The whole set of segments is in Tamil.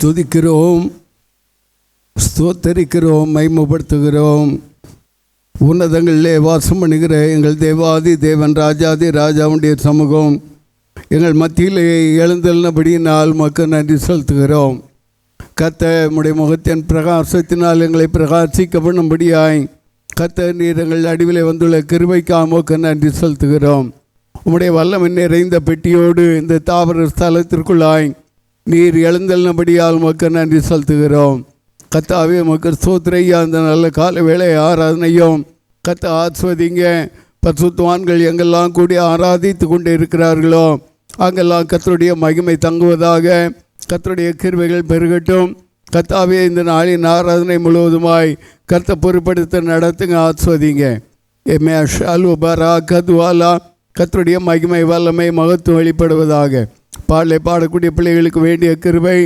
துதிக்கிறோம், ஸ்தோத்தரிக்கிறோம், மகிமைப்படுத்துகிறோம். உன்னதங்களிலே வாசம் பண்ணுகிற எங்கள் தேவாதி தேவன் ராஜாதி ராஜாவுடைய சமூகம் எங்கள் மத்தியிலே எழுந்தள்ளபடியினால் மக்கள் நன்றி செலுத்துகிறோம். கர்த்தர் உம்முடைய முகத்தின் பிரகாசத்தினால் எங்களை பிரகாசிக்க பண்ணும்படியாய் கர்த்தர் நீர் எங்கள் அடிவிலே வந்துள்ள கிருபைக்காக மக்கள் நன்றி செலுத்துகிறோம். உம்முடைய வல்லமை நிறைந்த பெட்டியோடு இந்த தாவர ஸ்தலத்திற்குள்ளாய் நீர் எழுந்தள்ளபடியால் மக்கள் நன்றி செலுத்துகிறோம். கர்த்தாவே மக்கள் ஸ்தோத்திரையா, அந்த நல்ல கால வேளை ஆராதனையும் கர்த்தர் ஆஸ்வதிங்க. பரிசுத்தவான்கள் எங்கெல்லாம் கூடி ஆராதித்து கொண்டு இருக்கிறார்களோ அங்கெல்லாம் கர்த்தருடைய மகிமை தங்குவதாக. கர்த்தருடைய கிருபைகள் பெருகட்டும். கர்த்தாவே இந்த நாளின் ஆராதனை முழுவதுமாய் கர்த்தர் பொறுப்படுத்த நடத்துங்க, ஆஸ்வதிங்க. எம்ஏ ஷாலு பரா கதுவாலா கர்த்தருடைய மகிமை வல்லமை மகத்துவம் வெளிப்படுவதாக. பாடலை பாடக்கூடிய பிள்ளைகளுக்கு வேண்டிய கிருபை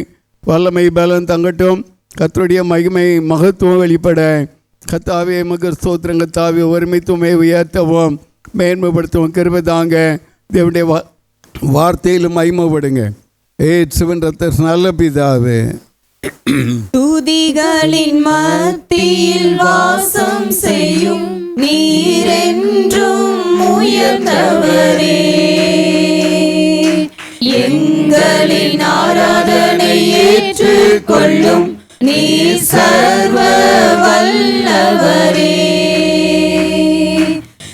வல்லமை பலன் தங்கட்டும். கர்த்தருடைய மகிமை மகத்துவம் வெளிப்பட கர்த்தாவே மகர் ஸ்தோத்திரம். கர்த்தாவே ஒருமித்துவமே உயர்த்தவும் மேன்மைப்படுத்தவும் கிருபை தாங்க. தேவனுடைய வார்த்தையிலும் மகிமைப்படுங்க. ஏசுவின் ரத்தம் நல்ல பிதாவே. துதிகளின் மத்தியில் வாசம் செய்யும் நீரென்றும் உயர்ந்தவரே, எங்களின் ஆராதனை ஏற்றுக்கொள்ளும் நீர் சர்வ வல்லவரே.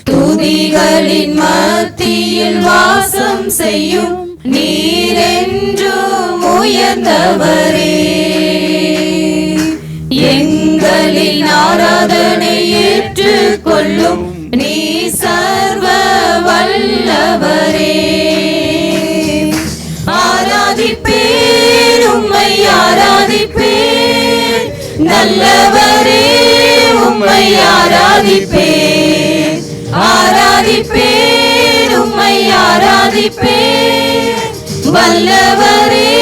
துதிகளின் மத்தியில் வாசம் செய்யும் நீரென்றும் உயர்ந்தவரே, எங்களின் ஆராதனை ஏற்றுக்கொள்ளும் நீர் சர்வ வல்லவரே. ஆராதிப்பேன் உம்மை ஆராதிப்பேன், நல்லவரே உம்மை ஆராதிப்பேன். ஆராதிப்பேன் உம்மை ஆராதிப்பேன், வல்லவரே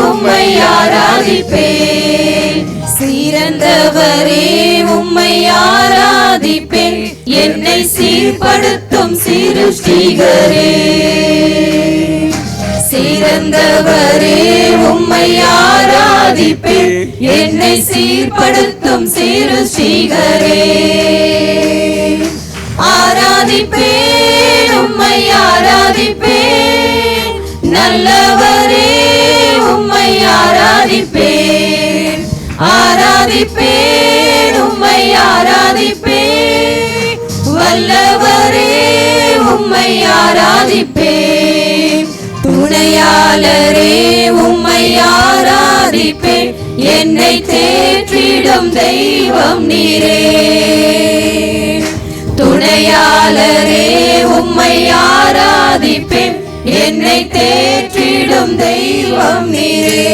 உம்மை ஆராதிப்பேன். சிறந்தவரே உம்மை ஆராதிப்பேன், என்னை சீர்படுத்தும் சிருஷ்டிகரே. சிறந்தவரே உம்மை ஆராதிப்பேன், என்னை சீர்படுத்தும் சிருஷ்டிகரே. ஆராதிப்பேன் உம்மை ஆராதிப்பேன், நல்லவரே உம்மை ஆராதிப்பேன். ஆராதிப்பேன் உம்மை ஆராதிப்பேன், வல்லவரே உம்மை ஆராதிப்பேன். துணையாளரே உம்மை ஆராதிப்பேன், என்னை தேற்றிடும் தெய்வம் நீரே. துணையாளரே உம்மை ஆராதிப்பேன், என்னை தேற்றிடும் தெய்வம் நீரே.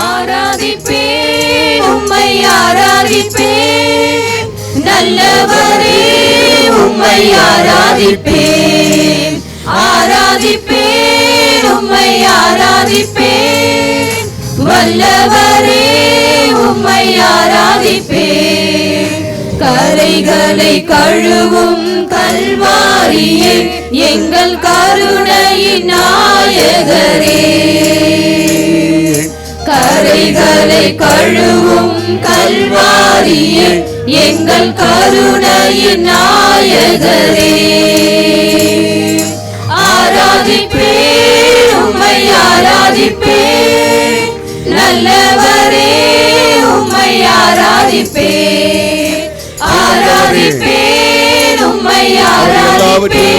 ஆராதிப்பேன் உம்மை ஆராதிப்பேன், நல்லவரே உம்மை ஆராதிப்பேன். ஆராதிப்பேன் உம்மை ஆராதிப்பேன், வல்லவரே உம்மை ஆராதிப்பேன். கரைகளை கழுவும் கல்வாரியே, எங்கள் கருணையின் நாயகரே. கரைகளை கழுவும் கல்வாரியே, எங்கள் கருணையின் நாயகரே. ஆராதிப்பேன் உம்மை ஆராதிப்பேன், நல்லவரே உம்மை ஆராதிப்பேன். ஆராதிப்பேன் உம்மை ஆராதிப்பேன்,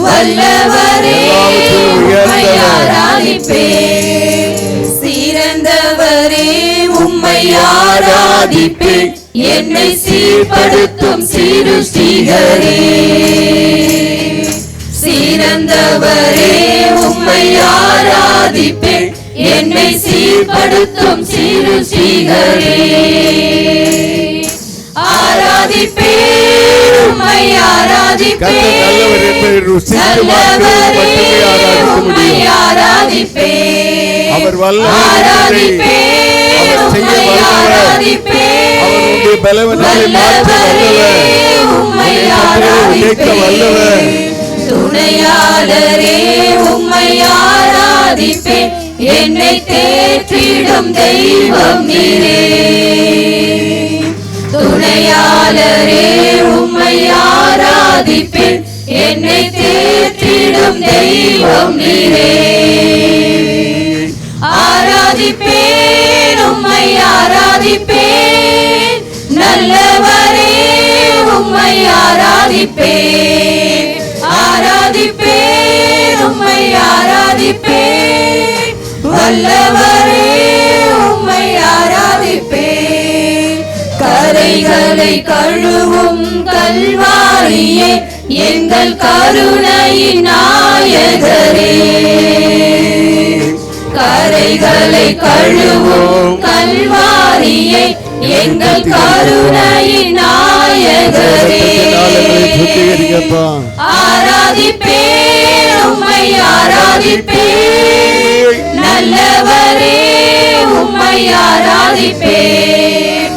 வல்லவரே உம்மை ஆராதிப்பேன். சிறந்தவரே உம்மை ஆராதிப்பேன், என்னை சீர்படுத்தும் சிருஷ்டிகரே. சிறந்தவரே உம்மை ஆராதிப்பேன், என்னை சீர்படுத்தும் சிருஷ்டிகரே. ஆராதிப்பேன் உம்மை ஆராதிப்பேன், நல்லவரே உம்மை ஆராதிப்பேன். அவர் வல்லவரே, அவர் செய்ய வல்லவர், அவருடைய பலவனாலே மாற்ற வல்லவர், உம்மை ஆராதிப்பேன். துணையாளரே உம்மை ஆராதிப்பேன், ஆராதிப்பேன் என்னை தேற்றிடும் தெய்வம் நீரே. துணையாளரே உம்மை ஆராதிப்பேன் என்னை தேற்றிடும் தெய்வம் நீரே. ஆராதிப்பேன் உம்மை ஆராதிப்பேன் நல்லவரே உம்மை ஆராதிப்பேன். ஆராதிப்பேன் உம்மை ஆராதிப்பேன் வல்லவரே உம்மை ஆராதிப்பேன். கரைகளை கழுவும் கல்வாரியே எங்கள் கருணையின் நாயகரே. கரைகளை கழுவும் கல்வாரியே எங்கள் கருணையின் நாயகரே. ஆராதிப்பேன் உம்மை ஆராதிப்பேன் நல்லவரே உம்மை ஆராதிப்பேன்.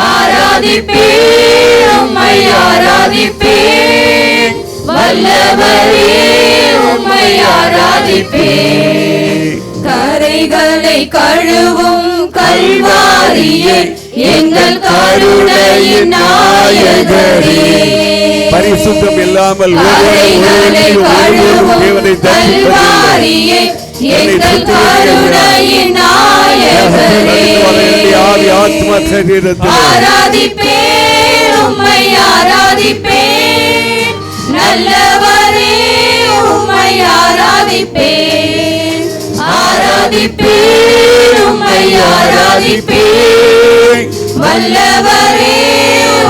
ஆராதிப்பேன் உம்மை ஆராதிப்பேன் வல்லவரே உம்மை ஆராதிப்பேன். கரைகளை கழுவும் கல்வாரியே எங்கள் கருணையின் நாயகரே. பரிசுத்தம் இல்லாமல் கரைகளை கழுவும் கல்வாரியே எங்கள் கருணையின் நாயகரே. ஆத்மா சரீரத்தில் ஆராதிப்பேன் உம்மை ஆராதிப்பேன் நல்லவரே உம்மை ஆராதிப்பேன். ஆராதிப்பேன் உம்மை ஆராதிப்பேன் வல்லவரே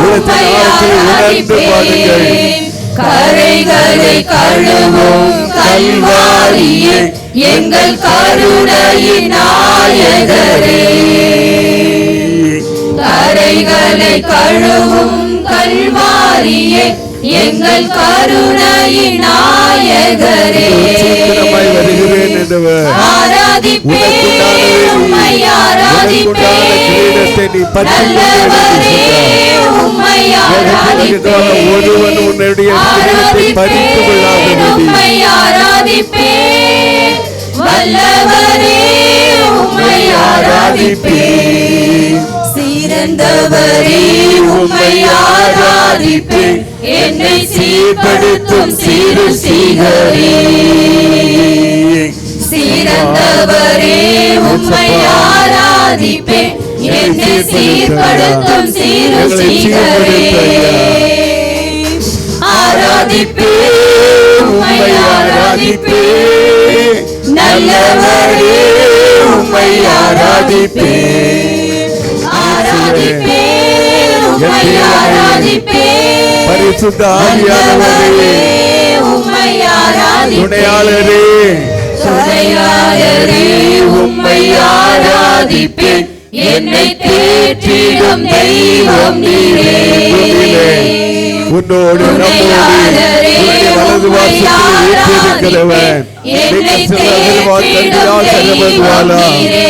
உம்மை ஆராதிப்பேன். கரைகளை கழுவும் கல்வாரியே எங்கள் கருணையின் நாயகரே. கரைகளை கழுவும் கல்வாரியே எங்கள் கருணையின் நாயகரே. ஆராதிப்பேன் உம்மை ஆராதிப்பேன் நல்லவரே உம்மை ஆராதிப்பேன். ஒருவன் உன்னுடைய ஆராதிப்பேன் உம்மை ஆராதிப்பேன் வல்லவரே உம்மை ஆராதிப்பேன். சிறந்தவரே உம்மை ஆராதிப்பேன் என்னை சீர்படுத்தும் சிறு சீகரே. சிறந்தவரே உம்மை ஆராதிப்பேன் என்னை சீர்படுத்தும் சிறு சீகரே. ஆராதிப்பேன் உம்மை ஆராதிப்பேன் நல்லவரே உம்மை ஆராதிப்பேன். ஆராதிப்பேன் உம்மை ஆராதிப்பேன் பரிசுத்த ஆவியானவரே உம்மை ஆராதிப்பேன். துணையாளரே துணையாளரே உம்மை ஆராதிப்பேன் என்னை தேற்றிடும் தெய்வம் நீரே. உன்னோடு துணையாளரே உம்மை ஆராதிப்பேன் என்னை தேற்றிடும் தெய்வம் நீரே.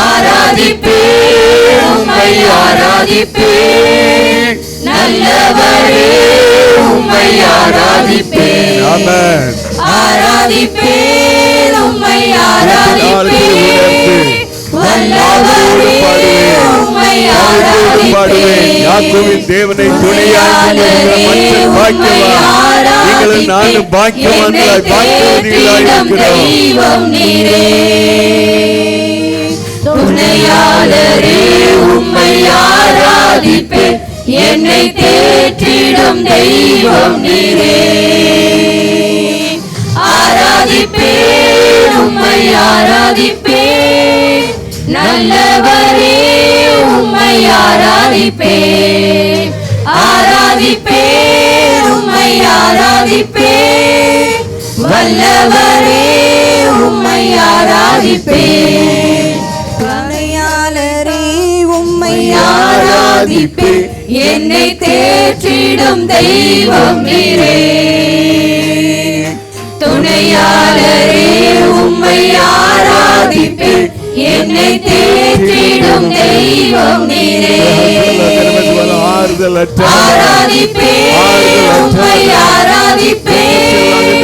ஆராதிப்பேன் உம்மை ஆராதிப்பேன் நல்லவரே உம்மை ஆராதிப்பேன். ஆராதிப்பேன் உம்மை ஆராதிப்பேன் வல்லவரே உம்மை ஆராதிப்பேன். யாக்கோபின் தேவனை துணையாளரே உம்மை ஆராதிப்பேன் நானும் பாக்கியவான்களாய் பாக்கியவதிகளாய் இருக்கிறோம். தெய்வம் நீரே. துணையாளரே உம்மை ஆராதிப்பேன் என்னை தேற்றிடும் தெய்வம் நீரே. ஆராதிப்பேன் உம்மை ஆராதிப்பேன் நல்லவரே உம்மை ஆராதிப்பேன். ஆராதிப்பேன் உம்மை ஆராதிப்பேன் வல்லவரே உம்மை ஆராதிப்பேன். துணையாளரே உம்மை ஆராதிப்பேன் என்னை தேற்றிடும் தெய்வம் நீரே. துணையாளரே உம்மை ஆராதிப்பேன் என்னை தேற்றிடும் தெய்வம் நீரே. ஆராதிப்பேன் உம்மை ஆராதிப்பேன்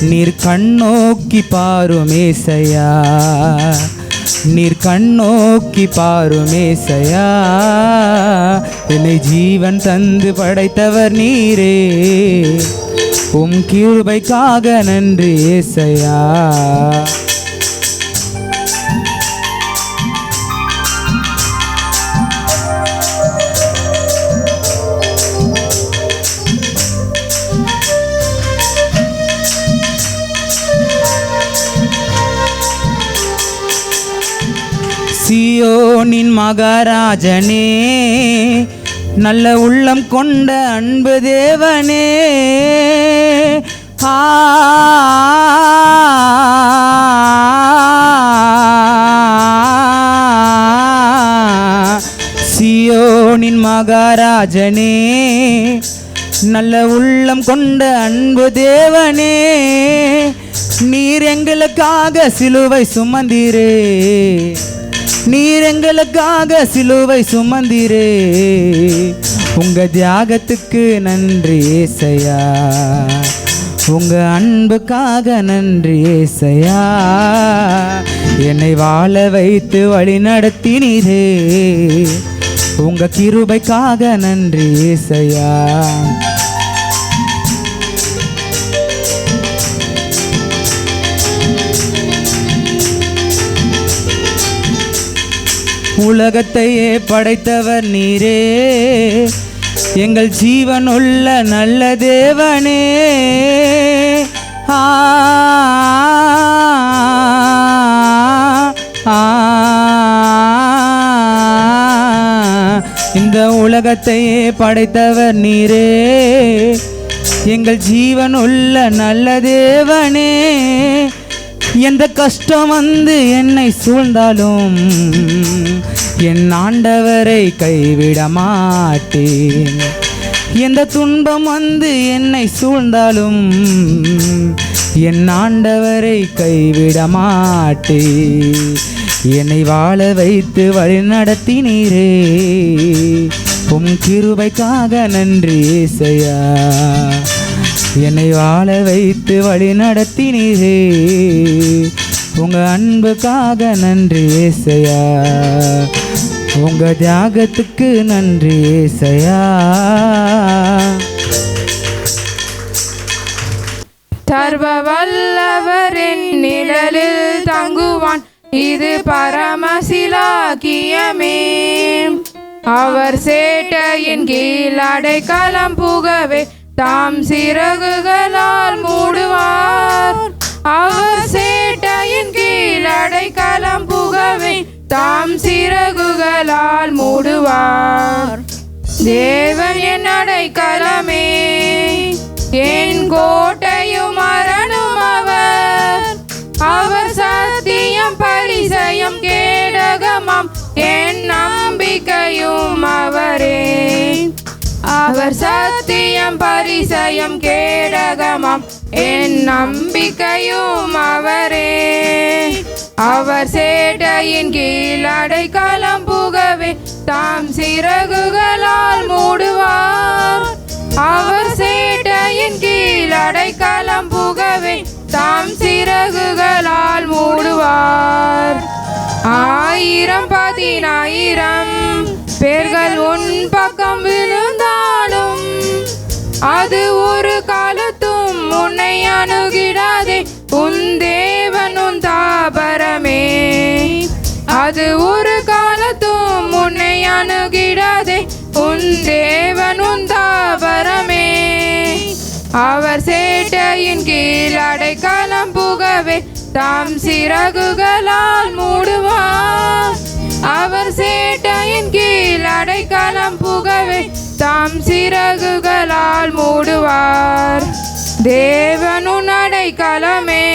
நீர் கண்ணோக்கி பாரும் ஏசையா, நீர் கண்ணோக்கி பாரும் ஏசையா. என்னை ஜீவன் தந்து படைத்தவர் நீரே, உம் கிருபைக்காக நன்றி ஏசையா. சியோனின் மகாராஜனே, நல்ல உள்ளம் கொண்ட அன்பு தேவனே, சியோனின் மகாராஜனே, நல்ல உள்ளம் கொண்ட அன்பு தேவனே, நீர் எங்களுக்காக சிலுவை சுமந்தீரே, நீர் எங்களுக்காக சிலுவை சுமந்தீரே. உங்க தியாகத்துக்கு நன்றி ஏசையா, உங்க அன்புக்காக நன்றி ஏசையா. என்னை வாழ வைத்து வழி நடத்தினீரே, உங்க கிருபைக்காக நன்றி ஏசையா. உலகத்தையே படைத்தவர் நீரே, எங்கள் ஜீவனுள்ள நல்ல தேவனே. இந்த உலகத்தையே படைத்தவர் நீரே, எங்கள் ஜீவனுள்ள நல்ல தேவனே. எந்த கஷ்டம் வந்து என்னை சூழ்ந்தாலும் என் ஆண்டவரை கைவிட மாட்டேன். எந்த துன்பம் வந்து என்னை சூழ்ந்தாலும் என் ஆண்டவரை கைவிட மாட்டேன். என்னை வாழ வைத்து வழி நடத்தினீரே, உம் கிருபைக்காக நன்றி ஏசையா. என்னை வாழ வைத்து வழி நடத்தினீரே, உங்க அன்புக்காக நன்றி ஏசையா. உங்க தியாகத்துக்கு நன்றி ஏசையா. சர்வ வல்லவரின் நிழலில் தங்குவான், இது பரமசிலாக்கியமே. அவர் சேட்டையின் கீழ் அடைக்கலம் புகவே தாம் சிறகுகளால் மூடுவார். அவர் சேட்டையின் கீழ் அடைக்கலம் புகவே தாம் சிறகுகளால் மூடுவார். தேவன் என் அடைக்கலமே, என் கோட்டையும் அரணும் அவர். அவர் சத்தியம் பரிசயம் கேடகமாம், என் நம்பிக்கையும் அவரே. அவர் சத்தியம் பரிசயம் கேடகமாம், என் நம்பிக்கையும் அவரே. அவர் சேட்டையின் கீழ் அடைக்கலம் புகவே தாம் சிறகுகளால் மூடுவார். அவர் சேட்டையின் கீழ் அடைக்கலம் புகவே தாம் சிறகுகளால் மூடுவார். 1000 10,000 பேர்கள் உன் பக்கம் விழுந்தாலும் அது ஒரு காலத்தும் உன்னை அணுகிடாதே. உன் தேவன் உன் தாபரமே, அது ஒரு காலத்தும் உன்னை அணுகிடாதே. உன் தேவன் உன் தாபரமே. அவர் சேட்டையின் கீழ் அடைக்கலம் புகவே தாம் சிறகுகளால் மூடுவார். அவர் சேட்டையின் கீழ் அடைக்கலம் புகவே தாம் சிறகுகளால் மூடுவார். தேவனுன் அடைக்கலமே,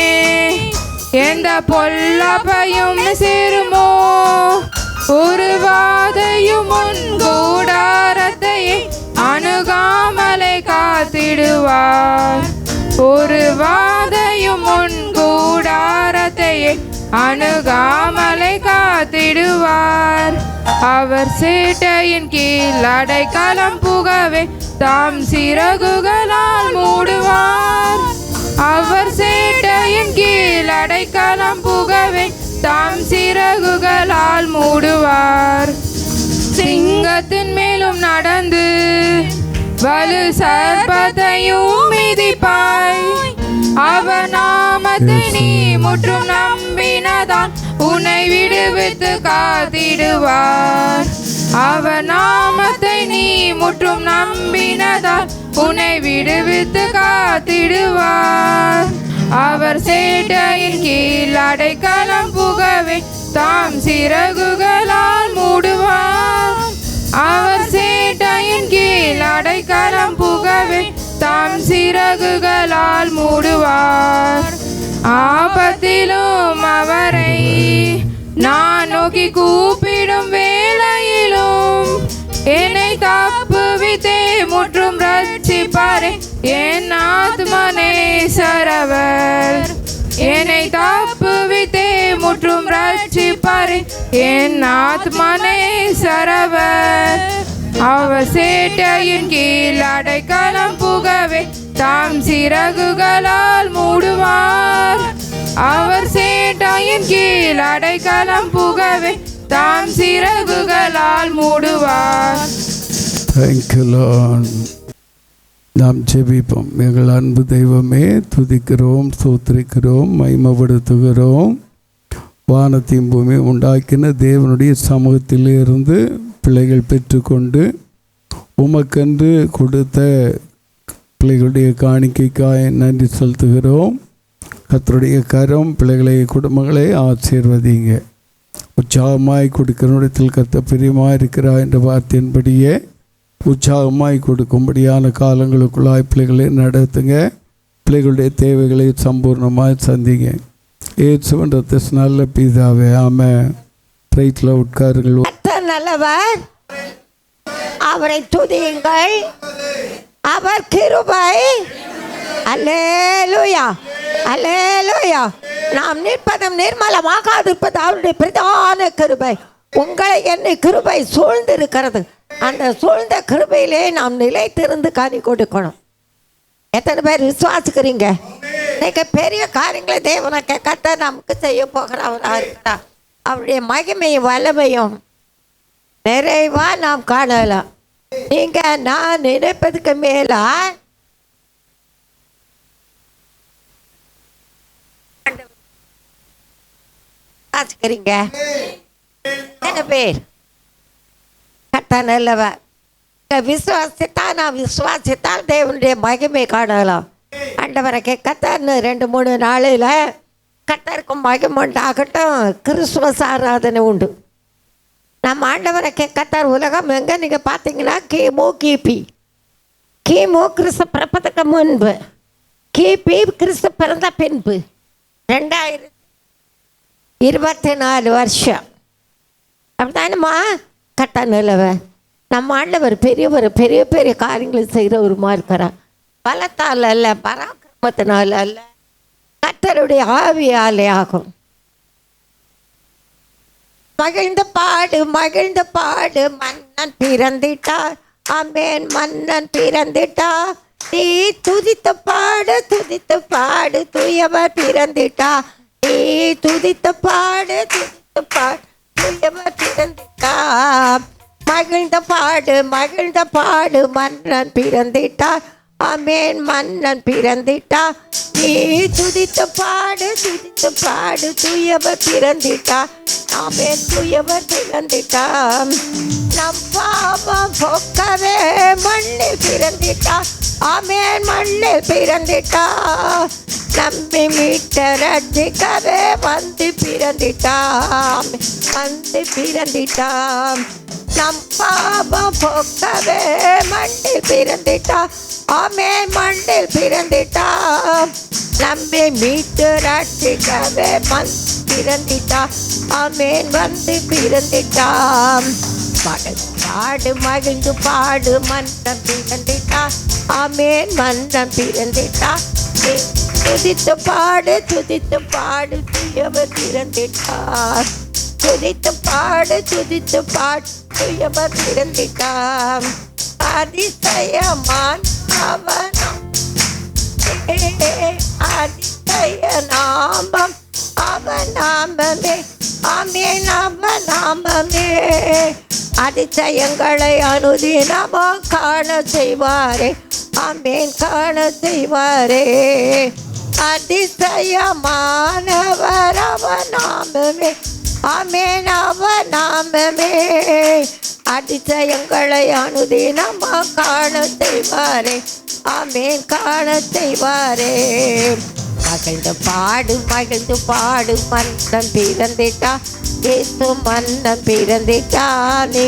எந்த பொல்லாப்பையும் சேருமோ. ஒரு வாதையும் உன் கூடாரத்தையே அணுகாமலை காத்திடுவார். ஒரு வாதையும் உன் கூடாரத்தையே அணுகாமலை காத்திடுவார். அவர் சேட்டையின் கீழ் அடைக்கலம் புகவே தாம் சிறகுகளால் மூடுவார். அவர் சேட்டையின் கீழ் அடைக்கலம் புகவே தாம் சிறகுகளால் மூடுவார். சிங்கத்தின் மேலும் நடந்து வலு சர்ப்பத்தையும் மிதிப்பாய். அவர் நாமத்தை நீ முற்றும் நம்பினதான் உன்னை விடுவித்து காத்திடுவார். அவர் நாமத்தை நீ முற்றும் நம்பினதால் உன்னை விடுவித்து காத்திடுவார். அவர் சேட்டையின் கீழ் அடைக்கலம் புகவே தாம் சிறகுகளால் மூடுவார். அவர் சேட்டையின் கீழ் அடைக்கலம் புகவே தாம் சிறகுகளால் மூடுவார். ஆபத்திலும் அவரை நான் நோக்கி கூப்பிடும் வேளையிலும் என்னை தப்புவித்தே முற்றும் ரட்சிப்பாரே என் ஆத்மனே சரவர். என்னை தப்புவித்தே முற்றும் ரட்சிப்பாரே என் ஆத்மனே சரவர். அவர் சேட்டையின் கீழ் அடைக்கலம் புகவே தாம் சிறகுகளால் மூடுவார். அவர் சேட்டையின் கீழ் அடைக்கலம் புகவே தாம் சிறகுகளால் மூடுவார். Thank you, Lord. நாம் ஜெபிப்போம். எங்கள் அன்பு தெய்வமே, துதிக்கிறோம், ஸ்தோத்திரிக்கிறோம், மகிமைப்படுத்துகிறோம். வானத்தையும் பூமி உண்டாக்கின தேவனுடைய சமூகத்திலிருந்து பிள்ளைகள் பெற்றுக்கொண்டு உமக்கென்று கொடுத்த பிள்ளைகளுடைய காணிக்கைக்காய் நன்றி செலுத்துகிறோம். கர்த்தருடைய கரம் பிள்ளைகளை குடும்பங்களை ஆசீர்வதிங்க. உற்சாகமாய் கொடுக்கிறத்தில் கர்த்தர் பிரியமாக இருக்கிறார் என்ற வார்த்தையின்படியே உற்சாகமாய் கொடுக்கும்படியான காலங்களுக்குள்ளாய் பிள்ளைகளை நடத்துங்க. பிள்ளைகளுடைய தேவைகளை சம்பூர்ணமாக சந்திங்க. ஏசுவின் நல்ல பிதாவே, ஆமென். பிரைட்டில் உட்காருங்கள். நல்லவர், அவரை துதியுங்கள், அவர் கிருபை. அல்லேலூயா, அல்லேலூயா. நாம் நிற்பதும் நிர்மலமாகாதிருப்பது அவருடைய பிரதான கிருபை. உங்களை என்னை கிருபை சூழ்ந்திருக்கிறது. அந்த சூழ்ந்த கிருபையிலே நாம் நிலைத்திருந்து கனி கொடுக்கணும். எத்தனை பேர் விசுவாசிக்கிறீங்க? இன்னைக்கு பெரிய காரியங்களை தேவனுக்கு கத்த நமக்கு செய்ய போகிறவராக இருக்கிறார். அவருடைய மகிமையும் வல்லமையும் நிறைவா நாம் காணலாம். நீங்க நான் நினைப்பதுக்கு மேலா வாசிக்கிறீங்க. எத்தனை பேர் கத்த நல்லவர்? விசுவாசித்தால் நாம் விசுவாசித்தால் தேவனுடைய மகிமை காணலாம். ஆண்டவரை கத்தன்னு 2-3 நாளில் கத்தருக்கு மகிமை உண்டாகட்டும். கிறிஸ்துமஸ் ஆராதனை உண்டு. நம்ம ஆண்டவரை கத்தர் உலகம் எங்கே நீங்கள் பார்த்தீங்கன்னா கிமு கிறிஸ்து பிறப்பதுக்கு முன்பு, கிபி கிறிஸ்து பிறந்த பின்பு 2024 வருஷம் அப்படித்தானம்மா. கட்ட நிலவை நம்ம ஆண்டவர் பெரியவர், பெரிய பெரிய காரியங்களை செய்கிறவருமா இருக்கிறார். பலத்தால் அல்ல, பராக்கிரமத்தினால் அல்ல, கர்த்தருடைய ஆவியாலே ஆகும். மகிழ்ந்து பாடு, மகிழ்ந்து பாடு, மன்னன் பிறந்திட்டார். ஆமென், மன்னன் பிறந்திட்டார். நீ துதித்து பாடு, துதித்து பாடு, தூயவர் பிறந்திட்டார். நீ துதித்து பாடு, துதித்து பாடு, தூயவர் பிறந்திட்டார். மகிழ்ந்த பாடு, மகிழ்ந்த பாடு, மன்னன் பிறந்திட்டார். ஆமென், மன்னன் பிறந்திட்டார். நீ துதித்து பாடு, துதித்து பாடு, தூயவர் பிறந்திட்டார். ஆமென், தூயவர் பிறந்திட்டார். நம் பாவம் போக்கவே மண்ணில் பிறந்திட்டார். ஆமென், மண்ணில் பிறந்திட்டார். நம்மை மீட்ட ரட்சிக்கவே வந்து பிறந்திட்டார். வந்து பிறந்திட்டார். நம் பாவம் போக்கவே மண்ணில் பிறந்திட்டார். ஆமென், மண்ணில் பிறந்திட்டார். நம்மை மீட்டு ரட்சிக்கவே வந்து பிறந்திட்டார். ஆமென், வந்து பிறந்திட்டார். பாடு, மகிழ்ந்து பாடு, மன்னன் பிறந்திட்டார். ஆமென், மன்னன் பிறந்திட்டார். துதித்து பாடு, துதித்து பாடு, தூயவர் பிறந்திட்டார். துதித்து பாடு, துதித்து பாடு, தூயவர் பிறந்திட்டார். அதிசயமான் அவன் அதிசய நாமம் அவன் நாமமே, ஆமென் அவன் நாமமே. அதிசயங்களை அனுதினமோ காண செய்வாரே, ஆமென் காண செய்வாரே. அதிசயமானவர் அவன் நாமமே, ஆமென் அவன் நாமமே. அதிசயங்களை அனுதினமோ காண செய்வாரே, ஆமென் காண செய்வாரே. மகிழ்ந்து பாடு மகிழ்ந்து பாடு, மன்னன் பிறந்திட்டா, இயேசு மன்னன் பிறந்திட்டானே.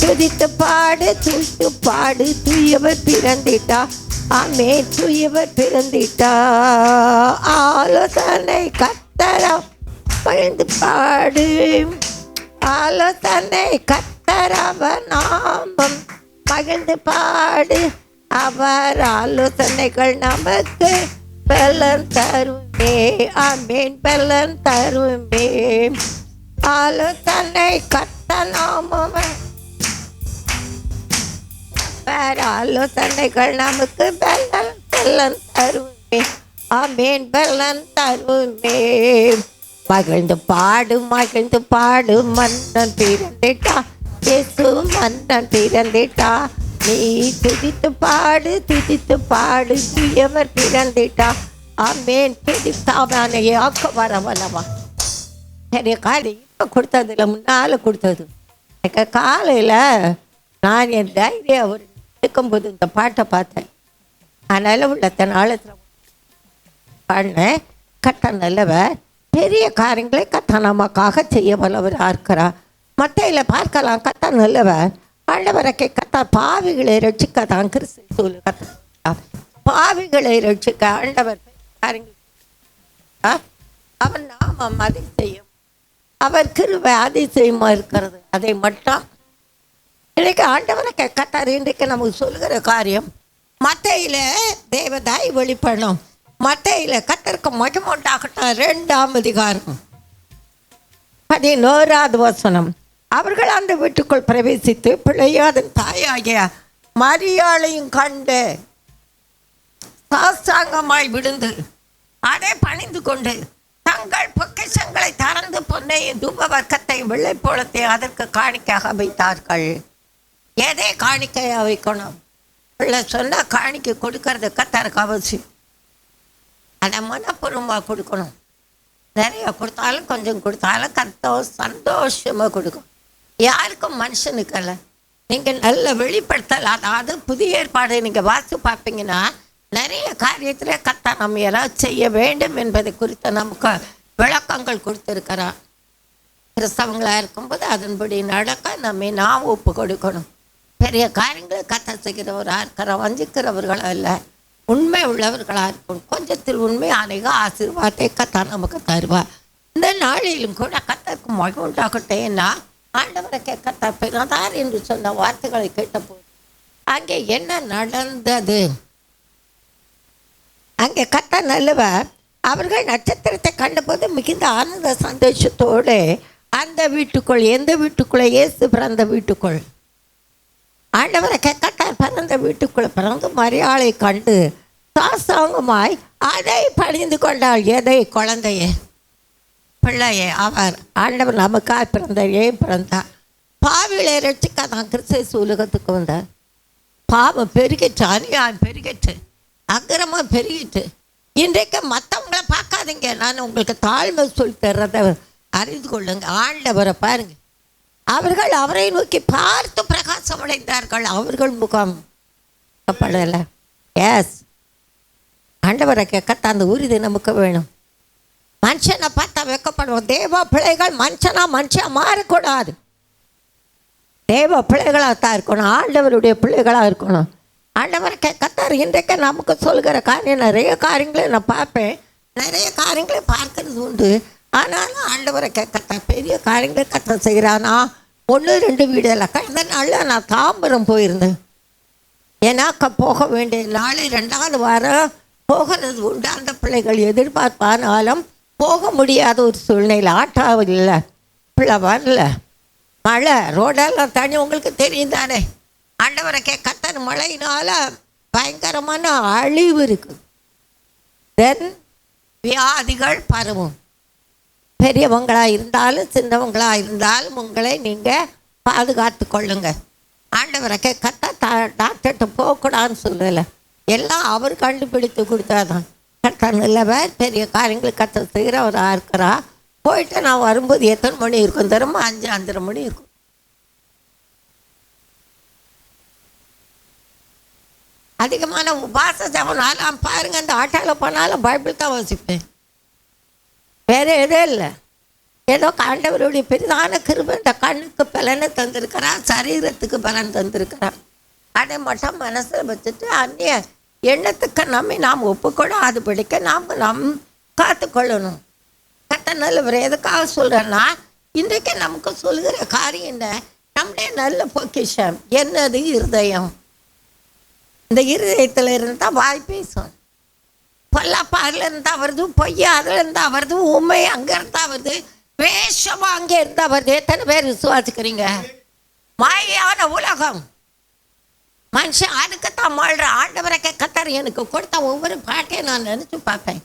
துதித்து பாடு துதித்து பாடு, தூயவர் பிறந்திட்டா, ஆமென் தூயவர் பிறந்திட்டா. ஆலோசனை கர்த்தரா மகிழ்ந்து பாடு, ஆலோசனை கர்த்தரவர் நாமம் மகிழ்ந்து பாடு. அவர் ஆலோசனைகள் நமக்கு பலன் தருமே, ஆமென் பலன் தருமே. ஆலோசனை கர்த்தர் நாமம், அவர் ஆலோசனைகள் நமக்கு பலன் பலன் தருமே, ஆமென் பலன் தருமே. மகிழ்ந்து பாடு மகிழ்ந்து பாடு, மன்னன் பிறந்திட்டா, இயேசு மன்னன் பிறந்திட்டா. நீ துதித்து பாடு துதித்து பாடு, தூயவர் பிறந்திட்டா, ஆமென். துதித்தாவான ஆக்க வர வல்லவா. பெரிய காலையில் கொடுத்தது இல்லை, முன்னால் கொடுத்தது. எனக்கு காலையில் நான் என் தைரியம் அவர் இருக்கும்போது இந்த பாட்டை பார்த்தேன். அதனால் உள்ளத்த நாளத்தில் பாடினேன். கட்ட நல்லவர், பெரிய காரியங்களை கத்த நமக்காக செய்ய வல்லவராக இருக்கிறார். மத்தையில் பார்க்கலாம், கத்த நல்லவர். ஆண்டவரை கத்த பாவிகளை ரட்சிக்க தான் கிறிஸ்து சொல்லு. கத்த பாவிகளை ரட்சிக்க ஆண்டவர் காரியங்கள், அவர் நாமம் அதிசயம், அவர் கிருபை அதிசயமா இருக்கிறது. அதை மட்டும் இன்னைக்கு ஆண்டவரை கத்தார் இன்றைக்கு நமக்கு சொல்லுகிற காரியம். மத்தையில் தேவதாய் வெளிப்படணும். மத்தையில் கத்தருக்கு மகிமுண்டாகட்டும் 2ஆம் அதிகாரம் 11வது வசனம். அவர்கள் அந்த வீட்டுக்குள் பிரவேசித்து பிள்ளையாதன் தாயாகிய மரியாளையும் கண்டு சாஷ்டாங்கமாய் விழுந்து அதை பணிந்து கொண்டு தங்கள் பொக்கிஷங்களை திறந்து பொன்னையும் தூப வர்க்கத்தை வெள்ளைப்போளத்தை அதற்கு காணிக்கையாக வைத்தார்கள். எதை காணிக்கையாக வைக்கணும்? பிள்ளை சொன்னால் காணிக்கை கொடுக்கறது கத்தருக்கு அவசியம். அதை மனப்பூர்வமாக கொடுக்கணும். நிறைய கொடுத்தாலும் கொஞ்சம் கொடுத்தாலும் சந்தோஷமாக கொடுக்கும். யாருக்கும் மனுஷனுக்கல்ல. நீங்கள் நல்ல வெளிப்படுத்தல். அதாவது புதிய ஏற்பாடு நீங்கள் வாசி பார்ப்பீங்கன்னா நிறைய காரியத்தில் கத்தா நம்ம எல்லாம் செய்ய வேண்டும் என்பதை குறித்து நமக்கு விளக்கங்கள் கொடுத்துருக்கிறார். கிறிஸ்தவங்களாக இருக்கும்போது அதன்படி நடக்க நாம் ஒப்பு கொடுக்கணும். பெரிய காரியங்களை கத்த செய்கிறவராக இருக்கிற வஞ்சிக்கிறவர்களாக இல்லை, உண்மை உள்ளவர்களாக இருக்கணும். கொஞ்சத்தில் உண்மை அநேக ஆசீர்வாதத்தை கத்தா நமக்கு தருவார். இந்த நாளிலும் கூட கத்தருக்கு மகிழ்வுண்டாகட்டேன்னா ஆண்டவரை கத்தா பிறந்தார் என்று சொன்ன வார்த்தைகளை கேட்டபோது அங்கே என்ன நடந்தது? அங்கே கத்த நல்லவர். அவர்கள் நட்சத்திரத்தை கண்டபோது மிகுந்த ஆனந்த சந்தோஷத்தோடு அந்த வீட்டுக்குள், எந்த வீட்டுக்குள்ளே? இயேசு பிறந்த வீட்டுக்குள். ஆண்டவரை கத்தார் பிறந்த வீட்டுக்குள்ளே பிறந்து மரியாளை கண்டு சாஷ்டாங்கமாய் அதை பணிந்து கொண்டாள். எதை? குழந்தையே, பிள்ளையே. அவர் ஆண்டவர் நமக்காக பிறந்தார். ஏன் பிறந்தார்? பாவிகளை ரட்சிக்க தான் கிறிஸ்து உலகத்துக்கு வந்தார். பாவம் பெருகிட்டு, அநியாயம் பெருகிட்டு, அக்கிரமம் பெருகிட்டு. இன்றைக்கு மற்றவங்கள பார்க்காதீங்க, நான் உங்களுக்கு தாழ்மை சொல்லி தர்றதை அறிந்து கொள்ளுங்க. ஆண்டவரை பாருங்க. அவர்கள் அவரை நோக்கி பார்த்து பிரகாசம் அடைந்தார்கள். அவர்கள் முகம் படலை. எஸ், ஆண்டவரை கேட்க அந்த உறுதி நமக்கு வேணும். மனுஷனை பார்த்தா வெக்கப்படுவோம். தேவ பிள்ளைகள் மனுஷன் மாறக்கூடாது. தேவ பிள்ளைகளாக தான் இருக்கணும். ஆண்டவருடைய பிள்ளைகளாக இருக்கணும். ஆண்டவரை கத்தார் இன்றைக்கு நமக்கு சொல்கிற காரியம், நிறைய காரியங்களை நான் பார்ப்பேன், நிறைய காரியங்களை பார்க்கறது உண்டு. ஆனாலும் ஆண்டவரை கத்தா பெரிய காரியங்களை கத்த செய்கிறானா. 1-2 வீடில் இந்த நாளில் நான் தாம்பரம் போயிருந்தேன். ஏன்னாக்க போக வேண்டிய நாள் 2வது வாரம் போகிறது உண்டு. அந்த பிள்ளைகள் எதிர்பார்ப்பானாலும் போக முடியாத ஒரு சூழ்நிலை. ஆட்டாவும் இல்லை, பிள்ளை வரல, மழை, ரோடெல்லாம் தண்ணி. உங்களுக்கு தெரியும் தானே. ஆண்டவரை கத்தர் மழையினால் பயங்கரமான அழிவு இருக்குது. தென் வியாதிகள் பரவும். பெரியவங்களாக இருந்தாலும் சின்னவங்களாக இருந்தாலும் உங்களை நீங்கள் பாதுகாத்து கொள்ளுங்க. ஆண்டவரை கத்த டாக்டர்கிட்ட போகக்கூடாதுன்னு சொல்லலை, எல்லாம் அவர் கண்டுபிடித்து கொடுத்தாதான். கத்த நல்லவர், பெரிய காரியங்கள் கத்த செய்கிறவராக இருக்கிறா. போயிட்டு நான் வரும்போது எத்தனை மணி இருக்கும் தெரியுமா? 5:30 மணி இருக்கும். அதிகமான உபாச ஜபனாலும் பாருங்க, அந்த ஆட்டோவில் போனாலும் பைபிள் தான் வாசிப்பேன், வேறு எதுவும் இல்லை. ஏதோ ஆண்டவருடைய பெரிதான கிருபை இந்த கண்ணுக்கு பலனை தந்திருக்கிறான், சரீரத்துக்கு பலன் தந்திருக்கிறான். அதை மட்டும் மனசில் வச்சுட்டு அந்நிய எண்ணத்துக்கு நம்மை நாம் ஒப்புக்கூட அது பிடிக்க நாம் காத்துக்கொள்ளணும். கட்ட நல்லவர் எதுக்காக சொல்கிறேன்னா, இன்றைக்கு நமக்கு சொல்கிற காரியம் என்ன? நம்முடைய நல்ல பொக்கிஷம் என்னது? இருதயம். இந்த இருதயத்தில் இருந்தால் வாய் பேசும். பொல்லாப்பா அதில் இருந்தால் வருது, பொய்யா அதில் இருந்தால் வருது, உண்மை அங்கே இருந்தால் வருது, வேஷமா அங்கே இருந்தால் வருது. எத்தனை பேர் விசுவாசிக்கிறீங்க? மாயான உலகம். மனுஷன் அதுக்குத்தான் வாழ்கிற. ஆண்டவரை கத்தர் எனக்கு கொடுத்த ஒவ்வொரு பாட்டையும் நான் நினச்சி பார்ப்பேன்.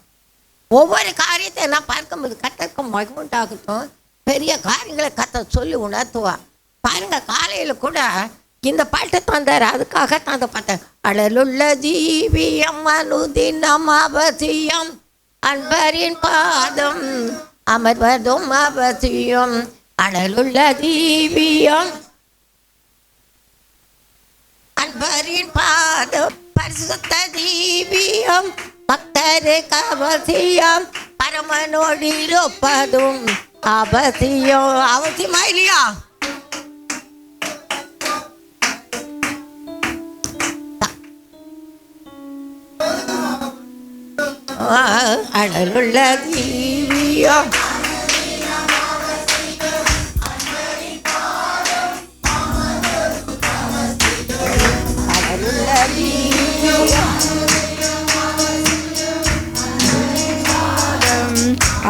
ஒவ்வொரு காரியத்தை நான் பார்க்கும்போது கத்தருக்கு மகிமுண்டாகட்டும், பெரிய காரியங்களை கத்த சொல்லி உணர்த்துவா. பாருங்க, காலையில் கூட இந்த பாட்டை தந்தார், அதுக்காக தந்த பார்த்தேன். அழலுள்ள ஜீவியம் அனுதினம் அவசியம், அன்பரின் பாதம் அமர்வதும் அவசியம். அழலுள்ள ஜீவியம் அன்பரின் பாதம் பரிசுத்த ஜீவியம் பக்தருக்கு அவசியம், பரமனோடு இருப்பதும் அவசியம். அவசியமா இல்லையா? அழலுள்ள ஜீவியம் அழலுள்ள ஜீவியம்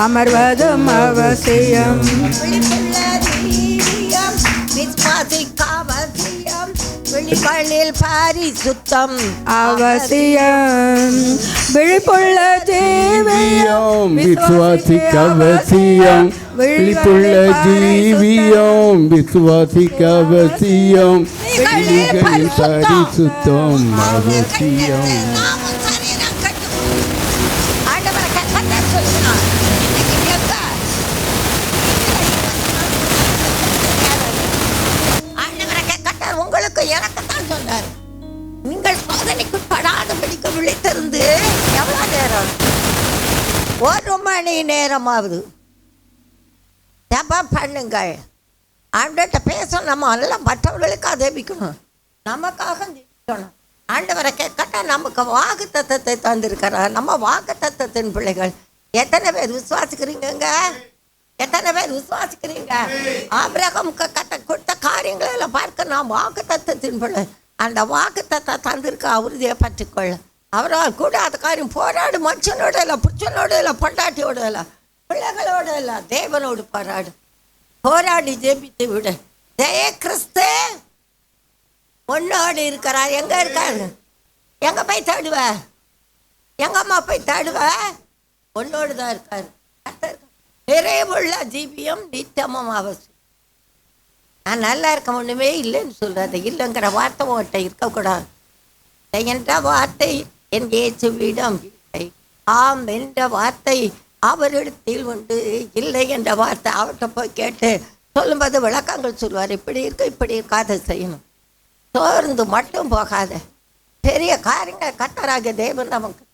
அமர்வதும் அவசியம். விசுவாசிக்காவசியம், விழிகளில் பரிசுத்தம் அவசியம். விழிப்புள்ள ஜீவியம் விசுவாசிக்க அவசியம். விழிப்புள்ள ஜீவியம் விசுவாசிக்க அவசியம். விழிகளில் பரிசுத்தம் அவசியம். உங்களுக்கு எனக்குத்தான் சொன்னார், நீங்கள் சோதனைக்குட்படாதபடிக்கு விழித்திருந்து எவ்வளோ நேரம்? 1 மணி நேரமாவது ஜெபம் பண்ணுங்கள். ஆண்டவர்கிட்ட பேசணும். நம்ம எல்லாம் மற்றவர்களுக்காக ஜெபிக்கணும், நமக்காக ஜெபிக்கணும். ஆண்டவரை கேட்கட்டா நமக்கு வாக்கு தத்தத்தை தந்திருக்கிறார். நம்ம வாக்கு தத்தத்தின் பிள்ளைகள். எத்தனை பேர் விசுவாசிக்கிறீங்க? எத்தனை பேர் விசுவாசிக்கிறீங்க? ஆபிரகாமுக்கு கொடுத்த காரியங்களை எல்லாம் பார்க்க நாம் வாக்கு தத்தத்தின் பிள்ளை. அந்த வாக்கு தத்தை தந்திருக்க அவருதையை பற்றிக்கொள்ள. அவரால் கூட அந்த காரியம் போராடு. மனுஷனோட இல்லை, புருஷனோட இல்லை, பொண்டாட்டியோட இல்லை, பிள்ளைகளோட இல்லை, தேவனோடு போராடி ஜெபித்து விடு. ஜெய கிறிஸ்து உன்னோடு இருக்கிறார். எங்கே இருக்காரு? எங்கே போய் தேடுவ? எங்கம்மா போய் தேடுவ? உன்னோடு தான் இருக்காரு. நிறைவுள்ள ஜீவியம் நித்தியமும் அவசியம். நான் நல்லா இருக்க ஒன்றுமே இல்லைன்னு சொல்கிறது. இல்லைங்கிற வார்த்தை உன்கிட்ட இருக்கக்கூடாது. என்ற வார்த்தை என் இயேசுவிடம் இல்லை, ஆம் என்ற வார்த்தை அவரிடத்தில் உண்டு, இல்லை என்ற வார்த்தை அவர்கிட்ட போய் கேட்டு சொல்லும்போது விளக்கங்கள் சொல்லுவார். இப்படி இருக்க, இப்படி இருக்காத செய்யணும். சோர்ந்து மட்டும் போகாத. பெரிய காரியங்கள் கத்தராக தேவன் நமக்கு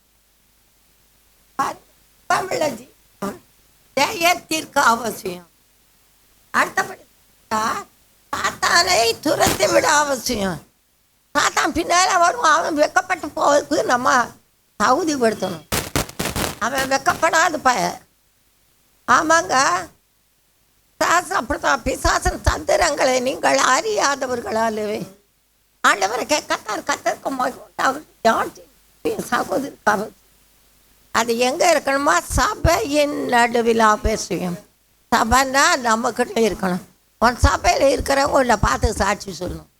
ஜெயத்திற்கு அவசியம். அடுத்தபடி சாத்தானை துரத்தி விட அவசியம். சாத்தான் பின்னால வரும். அவன் வெக்கப்பட்டு போவதுக்கு நம்ம தகுதிப்படுத்தணும். அவன் வெக்கப்படாத பையன். ஆமாங்க, சாசம் அப்படித்தான். பிசாசன் தந்திரங்களை நீங்கள் அறியாதவர்களாலவே. ஆண்டவரை கத்தருக்கு சகோதரிக்காக அது எங்கே இருக்கணுமா? சபையின் நடுவில் அவசியம். சபைன்னா நம்மக்கிட்ட இருக்கணும். உன் சபையில் இருக்கிறவங்க உன்னை பார்த்து சாட்சி சொல்லணும்.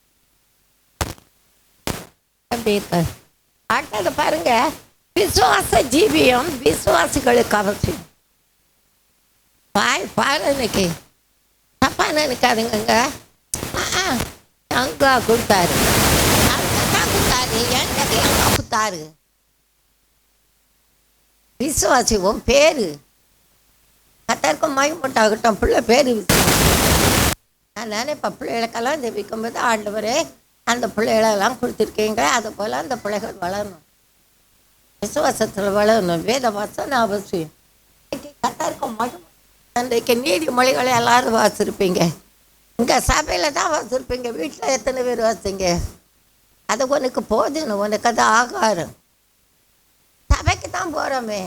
அப்படி இருக்க அடுத்தது பாருங்க, விசுவாச ஜீவியம் விசுவாசிகளுக்கு அவசியம். பாரு இன்னைக்கு தப்பா நினைக்காதுங்க. அங்க கொடுத்தாரு, அங்கதான் கொடுத்தாரு, எனக்கு எங்க கொடுத்தாரு. விசுவாசி உன் பேரு கத்தருக்கும் மகிமையுண்டாகட்டும். பிள்ளை பேரு நான் நினைப்பேன், பிள்ளைகளுக்கெல்லாம் ஜெபிக்கும் போது ஆண்டவரே அந்த பிள்ளைகளெல்லாம் கொடுத்துருக்கீங்க, அது போல் அந்த பிள்ளைகள் வளரணும், விசுவாசத்தில் வளரணும். வேத வசனம் அவசியம். கத்தருக்கும் மகிமை. அன்றைக்கு நீதிமொழிகளை எல்லாரும் வாசிருப்பீங்க. இங்கே சபையில் தான் வாசிருப்பீங்க. வீட்டில் எத்தனை பேர் வாசிங்க? அது உனக்கு போதும், உனக்கு அது ஆகாரம். சபைக்கு தான் போகிறோமே,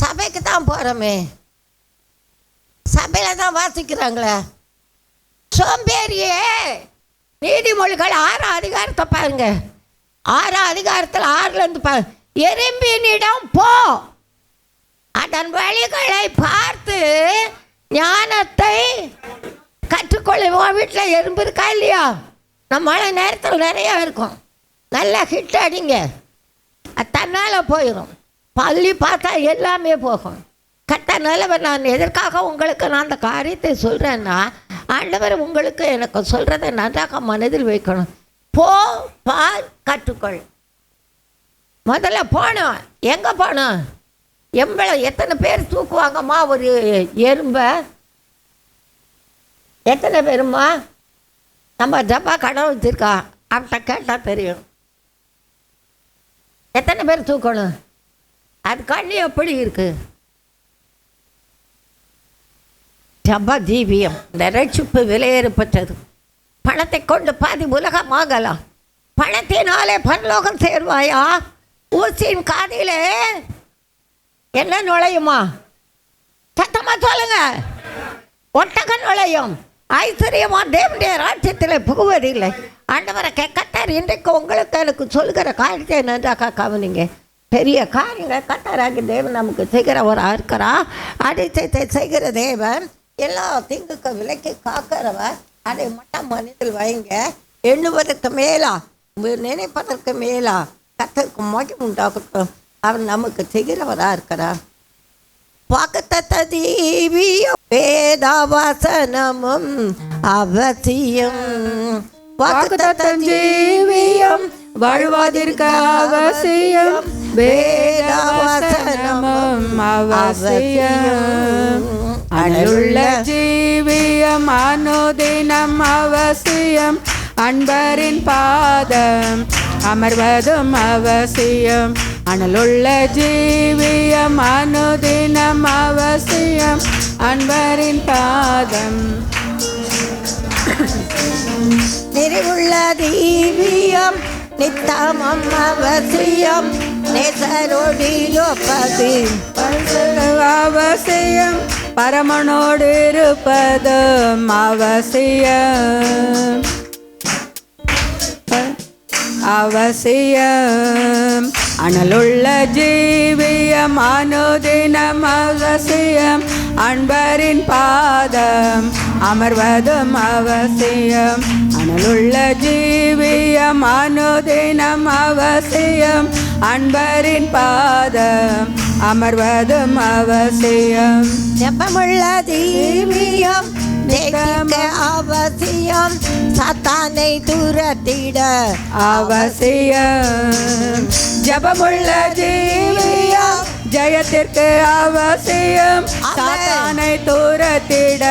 சபைக்கு தான் போகிறோமே, சபையில் தான் வாசிக்கிறாங்களே. சோம்பேறியே நீதிமொழிகள் 6 அதிகாரத்தை பாருங்க. 6 அதிகாரத்தில் 6லேருந்து பாருங்க. எறும்பினிடம் போ, அதன் வழிகளை பார்த்து ஞானத்தை கற்றுக்கொள்ளுவோம். வீட்டில் எறும்பு இருக்கா இல்லையா? நம்ம மழை நேரத்தில் நிறையா இருக்கும். நல்லா ஹிட் அடிங்க, அது தன்னால் போயிடும். பள்ளி பார்த்தா எல்லாமே போகும். கட்ட நிலவர் நான் எதற்காக உங்களுக்கு நான் அந்த காரியத்தை சொல்கிறேன்னா, ஆண்டவர் உங்களுக்கு எனக்கு சொல்கிறத நன்றாக மனதில் வைக்கணும். போ, பார், கற்றுக்கொள். முதல்ல போனோம். எங்கே போனோம்? எத்தனை பேர் தூக்குவாங்கம்மா ஒரு எறும்பை? எத்தனை பேருமா? நம்ம ஜப்பா கடை வச்சுருக்கா, அவன்கிட்ட கேட்டால் தெரியும். எத்தனை பேர் தூக்கணும்? அது கண்ணி எப்படி இருக்கு? ஜப்பா ஜீவியம், இந்த ரட்சிப்பு விலையேறப்பட்டது. பணத்தை கொண்டு பாதி உலகம் ஆகலாம். பணத்தினாலே பரலோகம் சேர்வாயா? ஊசியின் காதிலே என்ன நுழையுமா? சத்தமா சொல்லுங்க. ஒட்டகம் நுழையும், ஐஸ்வர்யமா தேவனுடைய ராஜ்யத்தில் புகுவதில்லை. ஆண்டவரை கத்தர் இன்றைக்கு உங்களுக்கு எனக்கு சொல்கிற காரியத்தை நன்றாக கவனிங்க. பெரிய காரியங்கள் கத்தராகி தேவன் நமக்கு செய்கிறவராக இருக்கிறா. அதிசயத்தை செய்கிற தேவன், எல்லா தீங்குக்கு விலைக்கு காக்கிறவர். அதை மட்டும் மனதில் வைங்க. எண்ணுவதற்கு மேலா, நினைப்பதற்கு மேலா கத்தருக்கு மகிமை உண்டாகட்டும். அவர் நமக்கு செய்கிறவராக இருக்கிறார். வாக்குத்தத்த ஜீவியம் வேதவசனமும் அவசியம். வாக்குத்தத்த ஜீவியம் வாழ்வதற்கு அவசியம். வேதவசனமும் அவசியம். அனுள்ள ஜீவியம் அனுதினம் அவசியம். அன்பரின் பாதம் அமர்வதும் அவசியம். அனலுள்ள ஜீவியம் அனுதினம் அவசியம். அன்பரின் பாதம் நிறைவுள்ள ஜீவியம் நித்தமம் அவசியம். நேசரோடியோபதி அவசியம். பரமனோடு இருப்பதும் அவசியம். அவசியம். அனலுள்ள ஜீவியம் அனுதினம் அவசியம். அன்பரின் பாதம் அமர்வதும் அவசியம். அனலுள்ள ஜீவியம் அனுதினம் அவசியம். அன்பரின் பாதம் அமர்வதும் அவசியம். ஜெபமுள்ள ஜீவியம் ஜெயிக்க அவசியம். சாத்தானை துரத்திட அவசியம். ஜபமுள்ள ஜீவியம் ஜெயத்திற்கு அவசியம். சாத்தானை துரத்திட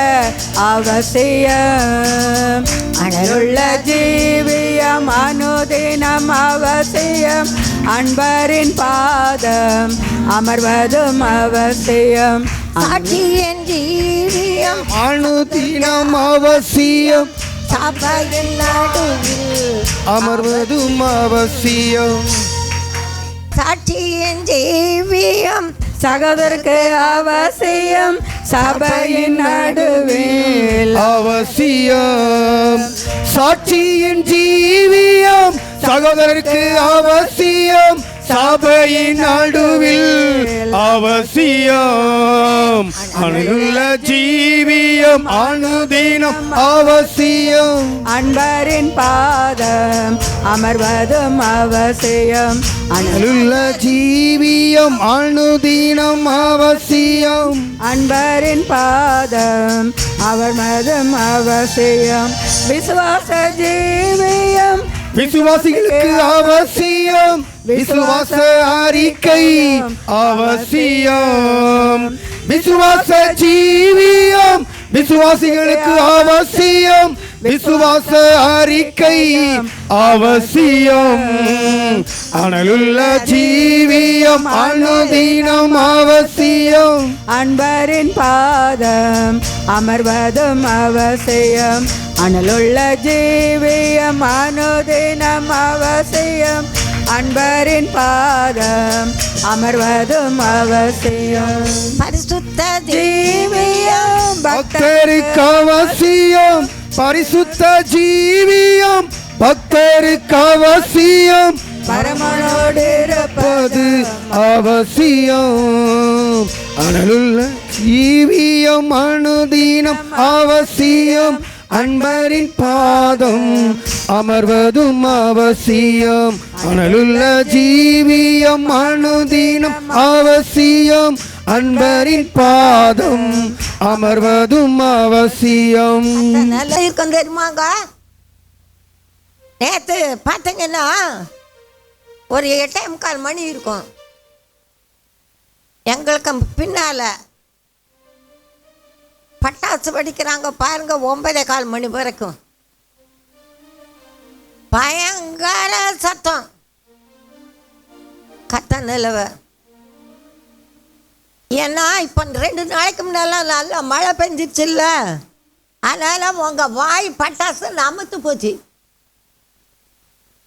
அவசியம். அனலுள்ள ஜீவியம் அனுதினம் அவசியம். அன்பரின் பாதம் அமர்வதும் அவசியம். சாட்சியின் ஜீவியம் அனுதினம் அவசியம். சபையின் நடுவில் அமர்வதும் அவசியம். சாட்சியின் ஜீவியம் சகோதரருக்கு அவசியம். சபையின் நடுவில் அவசியம். சாட்சியின் ஜீவியம் சகோதரருக்கு அவசியம். சபையின் நடுவில் அவசியம். அணுகுள்ள ஜீவியம் அனுதினம் அவசியம். அன்பரின் பாதம் அமர்வதும் அவசியம். அணுகுள்ள ஜீவியம் அனுதினம் அவசியம். அன்பரின் பாதம் அமர்வதும் அவசியம். விசுவாச ஜீவியம் விசுவாசிகளுக்கு அவசியம். விசுவாச அறிக்கை அவசியம். விசுவாச ஜீவியம் விசுவாசிகளுக்கு அவசியம். விசுவாச அறிக்கை அவசியம். அனலுள்ள ஜீவியம் அனுதினம் அவசியம். அன்பரின் பாதம் அமர்வதும் அவசியம். அனலுள்ள ஜீவியம் அனுதினம் அவசியம். அன்பரின் பாதம் அமர்வதும் அவசியம். பரிசுத்த ஜீவியம் பக்தருக்கு அவசியம். பரிசுத்த ஜீவியம் பக்தருக்கு அவசியம். பரமனோடு இருப்பது அவசியம். அனலுள்ள ஜீவியம் அனுதினம் அவசியம். அன்பரின் பாதம் அமர்வதும் அவசியம். அனலுள்ள ஜீவியம் அனுதினம் அவசியம். அன்பரின் பாதம் அமர்வதும் அவசியம். நல்லா இருக்கும் தெரியுமாங்க. நேற்று பார்த்தீங்கன்னா ஒரு 8:45 மணி இருக்கும். எங்களுக்கு பின்னால பட்டாசு வெடிக்கிறாங்க பாருங்க. 9:15 மணி வரைக்கும் பயங்கர சத்தம். கத்த நிலவ. ஏன்னா இப்போ 2 நாளைக்கு முன்னால நல்லா மழை பெஞ்சிச்சு இல்லை, அதனால உங்க வாய் பட்டாசு அமுத்து போச்சு.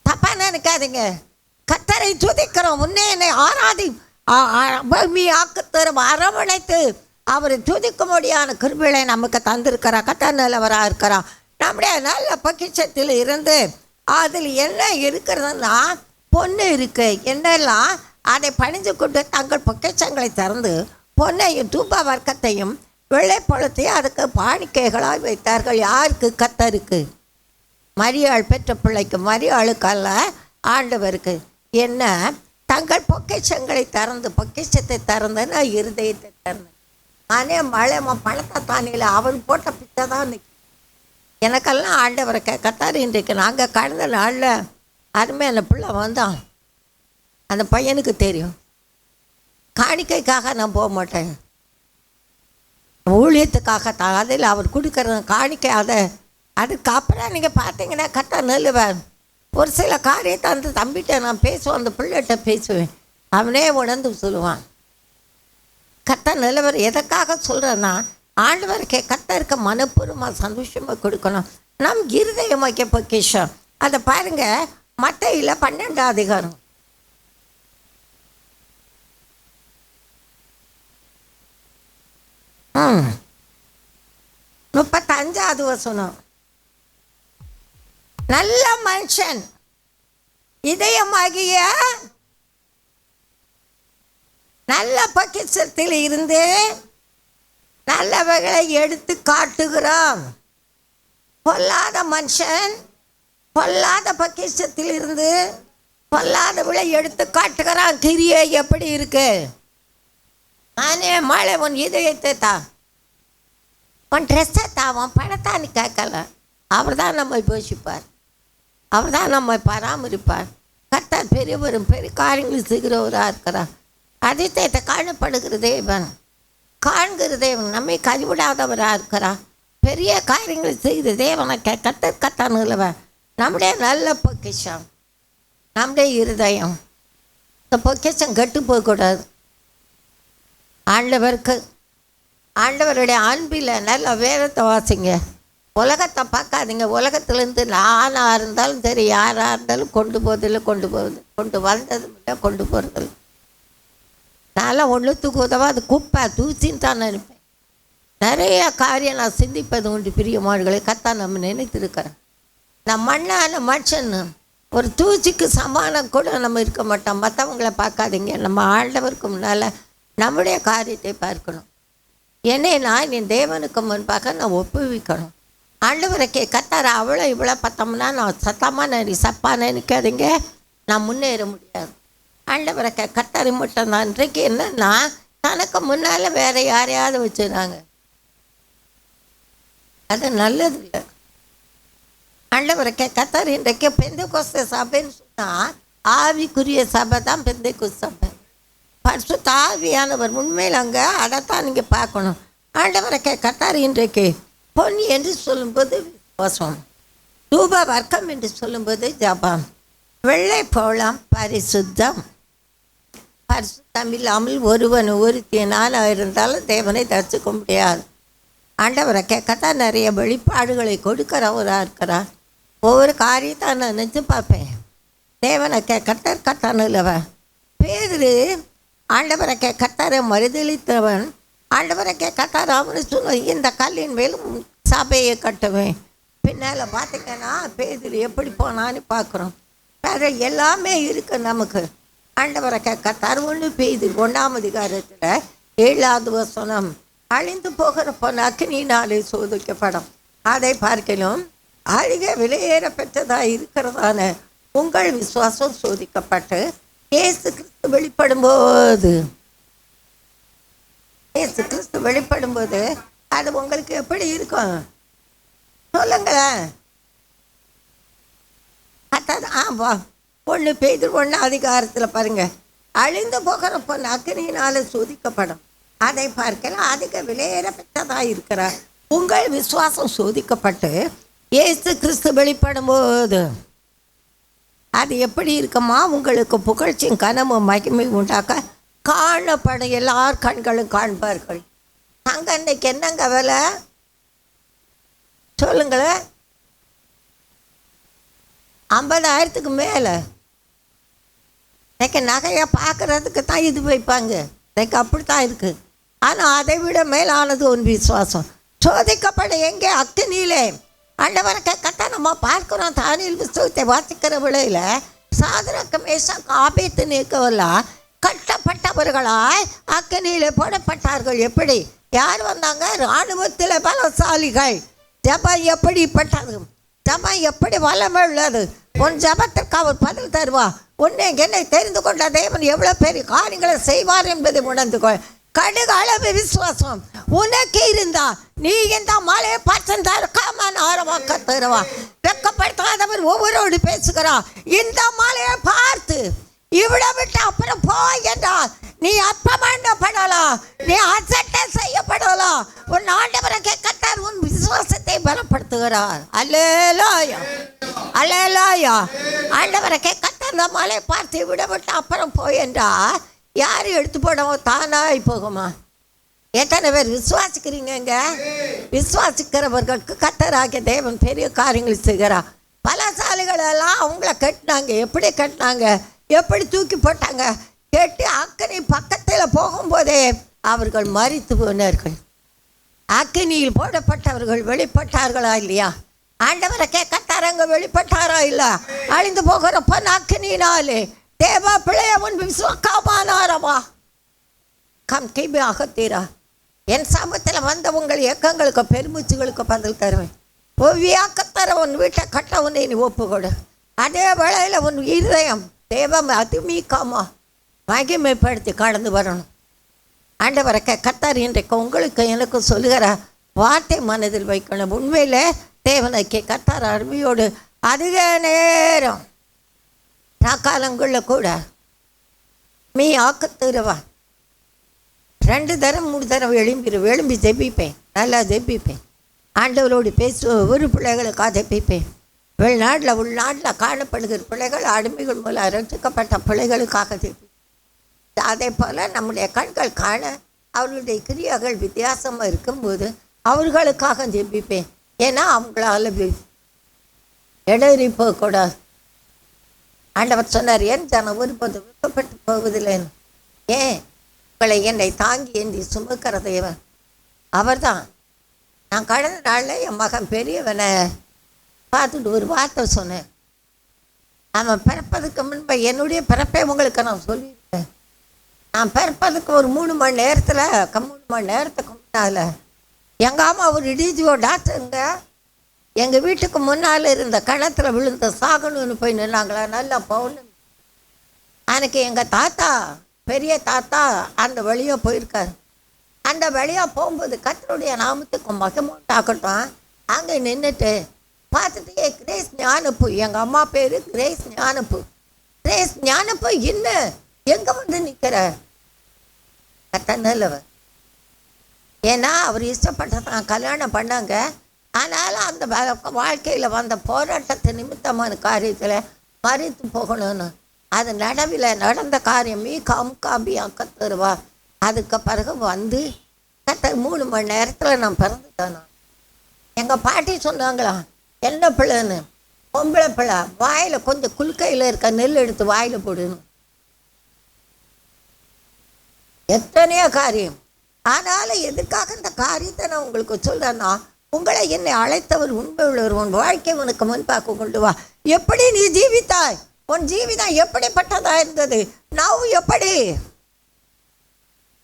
தப்பா நினைக்காதீங்க. கத்தரை துதிக்கிறோம். முன்னே என்னை ஆராதி பூமி ஆக்கத்தரும் அரவணைத்து அவரை துதிக்க முடியாத கிருபைகளை நமக்கு தந்திருக்கிறா. கத்த நல்லவராக இருக்கிறா. நம்முடைய நல்ல பொக்கிஷத்தில் இருந்து அதில் என்ன இருக்கிறதுன்னா பொண்ணு இருக்கு. என்னெல்லாம் அதை பணிஞ்சு கொண்டு தங்கள் பொக்கிஷங்களை திறந்து பொன்னையும் தூப வர்க்கத்தையும் வெள்ளைப்பழத்தையும் அதுக்கு பாணிக்கைகளாக வைத்தார்கள். யாருக்கு? கத்தருக்கு. மரியாள் பெற்ற பிள்ளைக்கு. மரியாளுக்கல்ல, ஆண்டவருக்கு. என்ன? தங்கள் பொக்கிஷங்களை திறந்து, பொக்கிஷத்தை திறந்துன்னா இருதயத்தை திறந்து. நானே மழை பழத்தை தானியில் அவர் போட்ட பிச்சை தான் நிற்கும். எனக்கெல்லாம் ஆண்டவரை கத்தாரு. இன்றைக்கு நாங்கள் கடந்த நாளில் அருமையான பிள்ளை வந்தான். அந்த பையனுக்கு தெரியும். காணிக்கைக்காக நான் போக மாட்டேன், ஊழியத்துக்காக தான். அதில் அவர் கொடுக்குற காணிக்கை அதை. அதுக்கப்புறம் நீங்கள் பார்த்தீங்கன்னா கத்தா நெல்லுவேன். ஒரு சில காரியத்தை அந்த தம்பிகிட்ட நான் பேசுவேன், அந்த பிள்ளைகிட்ட பேசுவேன். அவனே உணர்ந்து சொல்லுவான். கத்த நிலவர். எதற்காக சொல்கிறேன்னா ஆண்டவருக்கு கத்த இருக்க மனப்பூர்வமாக சந்தோஷமாக கொடுக்கணும். நம் இருதயமாக்கிய பொக்கிஷம். அதை பாருங்க, மத்தேயுல 12ஆம் அதிகாரம் 35வது வசனம். நல்ல மனுஷன் இதயமாகிய நல்ல பொக்கிஷத்தில் இருந்து நல்லவைகளை எடுத்து காட்டுகிறான். பொல்லாத மனுஷன் பொல்லாத பொக்கிஷத்தில் இருந்து பொல்லாதவளை எடுத்து காட்டுகிறான். கிரியை எப்படி இருக்கு? நானே மழை உன் இதயத்தை தான், உன் ட்ரெஸ்ஸை தான், உன் பணத்தை நீ கேட்கல. அவர் தான் நம்மை போஷிப்பார், அவர் தான் நம்மை பராமரிப்பார். கர்த்தர் பெரியவரும் பெரிய காரியங்கள் செய்கிறவராக இருக்கிறார். அதிசயத்தை காணப்படுகிற தேவன், காண்கிற தேவன், நம்மை கைவிடாதவராக இருக்கிறார். பெரிய காரியங்களை செய்கிற தேவனை கத்தான் இல்லவன். நம்முடைய நல்ல பொக்கிஷம் நம்முடைய இருதயம். இந்த பொக்கிஷம் கெட்டு போகக்கூடாது. ஆண்டவருக்கு, ஆண்டவருடைய அன்பில் நல்ல வேதத்தை வாசிங்க. உலகத்தை பார்க்காதீங்க. உலகத்துலேருந்து நானாக இருந்தாலும் சரி, யாராக இருந்தாலும் கொண்டு போவதில்லை, கொண்டு வந்ததும் இல்லை, கொண்டு போகிறதில்லை. நான்லாம் ஒன்றுத்துக்கு உதவா அது குப்பை தூசின்னு தான் நினைப்பேன். நிறைய காரியம் நான் சிந்திப்பது உண்டு. பிரியமானவர்களை கத்தா நம்ம நினைத்திருக்கிறேன். நான் மண்ணான மனுஷன் ஒரு தூசிக்கு சமானம் கூட நம்ம இருக்க மாட்டோம். மற்றவங்களை பார்க்காதீங்க, நம்ம ஆண்டவருக்கு முன்னால் நம்முடைய காரியத்தை பார்க்கணும். என்னன்னா என் தேவனுக்கு முன்பாக நான் ஒப்புவிக்கணும். ஆண்டவரை கத்தார அவ்வளோ இவ்வளோ பார்த்தோம்னா நான் சத்தமாக சப்பாக நினைக்காதீங்க, நான் முன்னேற முடியாது. ஆண்டவரை கத்தாரி மட்டும் தான். இன்றைக்கு என்னன்னா தனக்கு முன்னால் வேறு யாரையாவது வச்சுருந்தாங்க, அது நல்லது இல்லை. ஆண்டவரை கத்தார் இன்றைக்கு பெந்தேகோஸ்தே சபைன்னு சொன்னால் ஆவிக்குரிய சபை தான் பெந்தேகோஸ்தே சபை. பரிசுத்த ஆவியானவர் உண்மையில் அங்கே அதைத்தான் நீங்கள் பார்க்கணும். ஆண்டவரை கத்தார் இன்றைக்கு பொன் என்று சொல்லும்போது விசுவாசம், தூப வர்க்கம் என்று சொல்லும்போது ஜபம், வெள்ளை போலாம் பரிசுத்தம். பரிசுத்தம் இல்லாமல் ஒருவன் ஒருத்தியனாக இருந்தாலும் தேவனை தரிசிக்க முடியாது. ஆண்டவரை கத்தான் நிறைய வெளிப்பாடுகளை கொடுக்கிறவராக இருக்கிறார். ஒவ்வொரு காரியத்தை நான் நினச்சி பார்ப்பேன். தேவனை கத்தார் இல்லவ பேரு ஆண்டவரை கத்தாரை மறுதளித்தவன். ஆண்டவரை கத்தார் அவனு சொன்ன இந்த கல்லின் மேலும் சபையை கட்டுவேன். பின்னால் பார்த்திங்கன்னா பேதில் எப்படி போனான்னு பார்க்குறோம். வேறு எல்லாமே இருக்குது நமக்கு. ஆண்டவரை கத்தார் ஒன்று பெய்து 1ஆம் அதிகாரத்தில் 7வது வசனம், அழிந்து போகிற பொன் அக்கினியினாலே சோதிக்கப்படும், அதை பார்க்கலும் அதிக விலையேற பெற்றதாக இருக்கிறதான உங்கள் விசுவாசம் சோதிக்கப்பட்டு இயேசு கிறிஸ்து வெளிப்படும்போது அது உங்களுக்கு எப்படி இருக்கும் சொல்லுங்களேன். ஒன்று பெய்து 1ஆம் அதிகாரத்தில் பாருங்க, அழிந்து போகிற பொன் அக்கினியினால சோதிக்கப்படும், அதை பார்க்கலாம் அதிக விலையேற பெற்றதாக இருக்கிறார் உங்கள் விசுவாசம் சோதிக்கப்பட்டு இயேசு கிறிஸ்து வெளிப்படும்போது அது எப்படி இருக்குமா, உங்களுக்கு புகழ்ச்சியும் கனமும் மகிமை உண்டாக்க காணப்படும், எல்லார் கண்களும் காண்பார்கள். நாங்கள் இன்னைக்கு என்னங்க வேலை சொல்லுங்களேன்? 50,000க்கு மேலே இன்னைக்கு நகையை பார்க்குறதுக்கு தான் இது வைப்பாங்க. இன்னைக்கு அப்படி தான் இருக்குது. ஆனால் அதை விட மேலானது ஒரு விசுவாசம் சோதிக்கப்பட எங்கே அக்கினியிலே. ஆண்டவரை கத்த நம்ம பார்க்குறோம். தானியேல் புத்தகத்தை வாசிக்கிற விலையில் சாத்ராக் மேஷாக் ஆபேத்நேகோவெல்லாம் கட்டப்பட்டவர்களாய் அக்கினியிலே போடப்பட்டார்கள். எப்படி யார் வந்தாங்க? இராணுவத்தில் பலசாலிகள். ஜபம் எப்படிப்பட்டது, ஜபம் எப்படி வல்லமை உள்ளது. உன் ஜபத்திற்கு அவர் பதில் தருவா. உன்னை என்னை தெரிந்து கொண்ட தேவன் எவ்வளோ பெரிய காரியங்களை செய்வார் என்பதை உணர்ந்து கொள். கடுகு அளவு விசுவாசம் உனக்கு இருந்தா நீ இந்த மலையை பார்த்துருக்காமன் ஆரவாக்க தருவா. வெக்கப்படுத்தாதவர் ஒவ்வொருவரோடு பேசுகிறா. இந்த மலையை பார்த்து இவ்வளோ விட்டு அப்புறம் போய் என்றால் நீ அற்பமாண்டப்படலாம், நீ அசட்டை செய்யப்படலாம். உன் ஆண்டவரை கத்தார் உன் விசுவாசத்தை பலப்படுத்துகிறார். அல்லேலூயா, அல்லேலூயா. ஆண்டவரை கத்தார் இந்த மலையை பார்த்து விட விட்டு அப்புறம் போய் என்றால் யார் எடுத்து போடவும் தானாய் போகுமா? எத்தனை பேர் விசுவாசிக்கிறீங்க? விசுவாசிக்கிறவர்களுக்கு கர்த்தராகிய தேவன் பெரிய காரியங்கள் செய்கிறார். பலசாலிகளெல்லாம் அவங்கள கட்டினாங்க. எப்படி கட்டினாங்க, எப்படி தூக்கி போட்டாங்க? கெட்டி அக்கினி பக்கத்தில் போகும்போதே அவர்கள் மரித்து போனார்கள். அக்கினியில் போடப்பட்டவர்கள் வெளிப்பட்டார்களா இல்லையா? ஆண்டவரை கத்தாரங்க வெளிப்பட்டாரா இல்லை? அழிந்து போகிற பொன் அக்கினினாலே தேவா பிள்ளைய முன் விசுவாக்காமானாரமா கம் கிபி அகத்தீரா. என் சமூகத்தில் வந்த உங்கள் இயக்கங்களுக்கு பெருமூச்சுகளுக்கு பதில் தருவேன். ஒவ்வியாக்கத்தர உன் வீட்டை கட்ட உன்னை நீ ஒப்புக்கொடு. அதே வேளையில் உன் இருதயம் தேவம் அதிமீக்காமா மகிமைப்படுத்தி கடந்து வரணும். ஆண்டவரை கத்தார் இன்றைக்கு உங்களுக்கு எனக்கு சொல்லுகிற வார்த்தை மனதில் வைக்கணும். உண்மையில் தேவனுக்கு கத்தார் அருமையோடு அதிக நேரம் காலங்களில் கூட மீ ஆக்கத்துருவா 2 தரம் 3 தரம் எழும்பி ஜெபிப்பேன். நல்லா ஜெபிப்பேன். ஆண்டவரோடு பேசுவோம். ஒரு பிள்ளைகளுக்காக ஜெபிப்பேன். வெளிநாட்டில் உள்நாட்டில் காணப்படுகிற பிள்ளைகள், அடிமைகள் மூலம் ரட்சிக்கப்பட்ட பிள்ளைகளுக்காக ஜெபிப்பேன். அதே போல் நம்முடைய கண்கள் காண அவர்களுடைய கிரியாகள் வித்தியாசமாக இருக்கும்போது அவர்களுக்காக ஜெபிப்பேன். ஏன்னா அவங்களால இடறி போகக்கூடாது. ஆண்டவர் சொன்னார், என் ஜனம் ஒருபோது வெட்கப்பட்டு போவதில்லைன்னு. ஏன் உங்களை என்னை தாங்கி ஏந்தி சுமக்கிற தேவன் அவர் தான். நான் கடந்த நாளில் என் மகன் பெரியவனை பார்த்துட்டு ஒரு வார்த்தை சொன்னேன். அவன் பிறப்பதுக்கு முன்பு என்னுடைய பிறப்பை உங்களுக்கு நான் சொல்லியிருக்கேன். நான் பிறப்பதுக்கு ஒரு 3 மணி நேரத்தில் 3 மணி நேரத்துக்கு முன்னால் எங்கள் அம்மா ஒரு டிஜிஓ டாக்டருங்க எங்கள் வீட்டுக்கு முன்னால் இருந்த கிணத்துல விழுந்த சாகணும்னு போய் நின்னாங்களா. நல்லா பவுன் அன்றைக்கி எங்கள் தாத்தா பெரிய தாத்தா அந்த வழியாக போயிருக்காரு. அந்த வழியாக போகும்போது கர்த்தருடைய நாமத்துக்கு மகிமையாகட்டும் அங்கே நின்றுட்டு பார்த்துட்டு கிரேஸ் ஞானப்பு, எங்கள் அம்மா பேர் கிரேஸ் ஞானப்பு. கிரேஸ் ஞானப்பு இன்னும் எங்கே வந்து நிற்கிற கத்தனவர்? ஏன்னா அவர் இஷ்டப்பட்டதான் கல்யாணம் பண்ணாங்க. ஆனாலும் அந்த வாழ்க்கையில் வந்த போராட்டத்தை நிமித்தமான காரியத்தில் மறித்து போகணும்னு அது நடந்த காரியம் காம்பி கத்துருவா. அதுக்கு பிறகு வந்து 3 மணி நேரத்தில் நான் பிறந்துட்டேன். எங்கள் பாட்டி சொன்னாங்களா, என்ன பிள்ளைன்னு, பொம்பளை பிள்ளை, வாயில் கொஞ்சம் குலுக்கையில் இருக்க நெல் எடுத்து வாயில் போடணும். எத்தனையோ காரியம். ஆனாலும் எதுக்காக இந்த காரியத்தை நான் உங்களுக்கு சொல்கிறேன்னா, உங்களை என்னை அழைத்தவர் உண்மை உள்ளவர், உன் வாழ்க்கை உனக்கு முன்பாக்க கொண்டு வா. எப்படி நீ ஜீவித்தாய், உன் ஜீவிதம் எப்படிப்பட்டதா இருந்தது, நான் எப்படி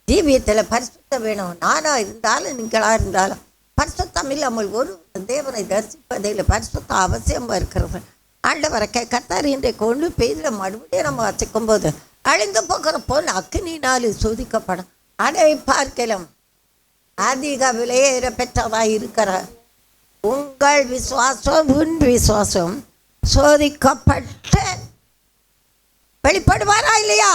ஜீவியத்தில் பரிசுத்தம் வேணும். நானாக இருந்தாலும் நீங்களாக இருந்தாலும் பரிசுத்தம் இல்லாமல் ஒரு தேவனை தரிசிப்பதில் பரிசுத்தம் அவசியமாக இருக்கிறது. ஆண்டவரை கர்த்தர் இன்றைக்கு கொண்டு பெய்தில் மறுபடியும் நம்ம வச்சுக்கும் போது அழிந்து போகிற பொன் அக்கினியினால் சோதிக்கப்படும். அதை பார்க்கலாம் அதிக விலையேற பெற்றதாக இருக்கிற உங்கள் விசுவாசம் உன் விசுவாசம் சோதிக்கப்பட்ட வெளிப்படுவாரா இல்லையா?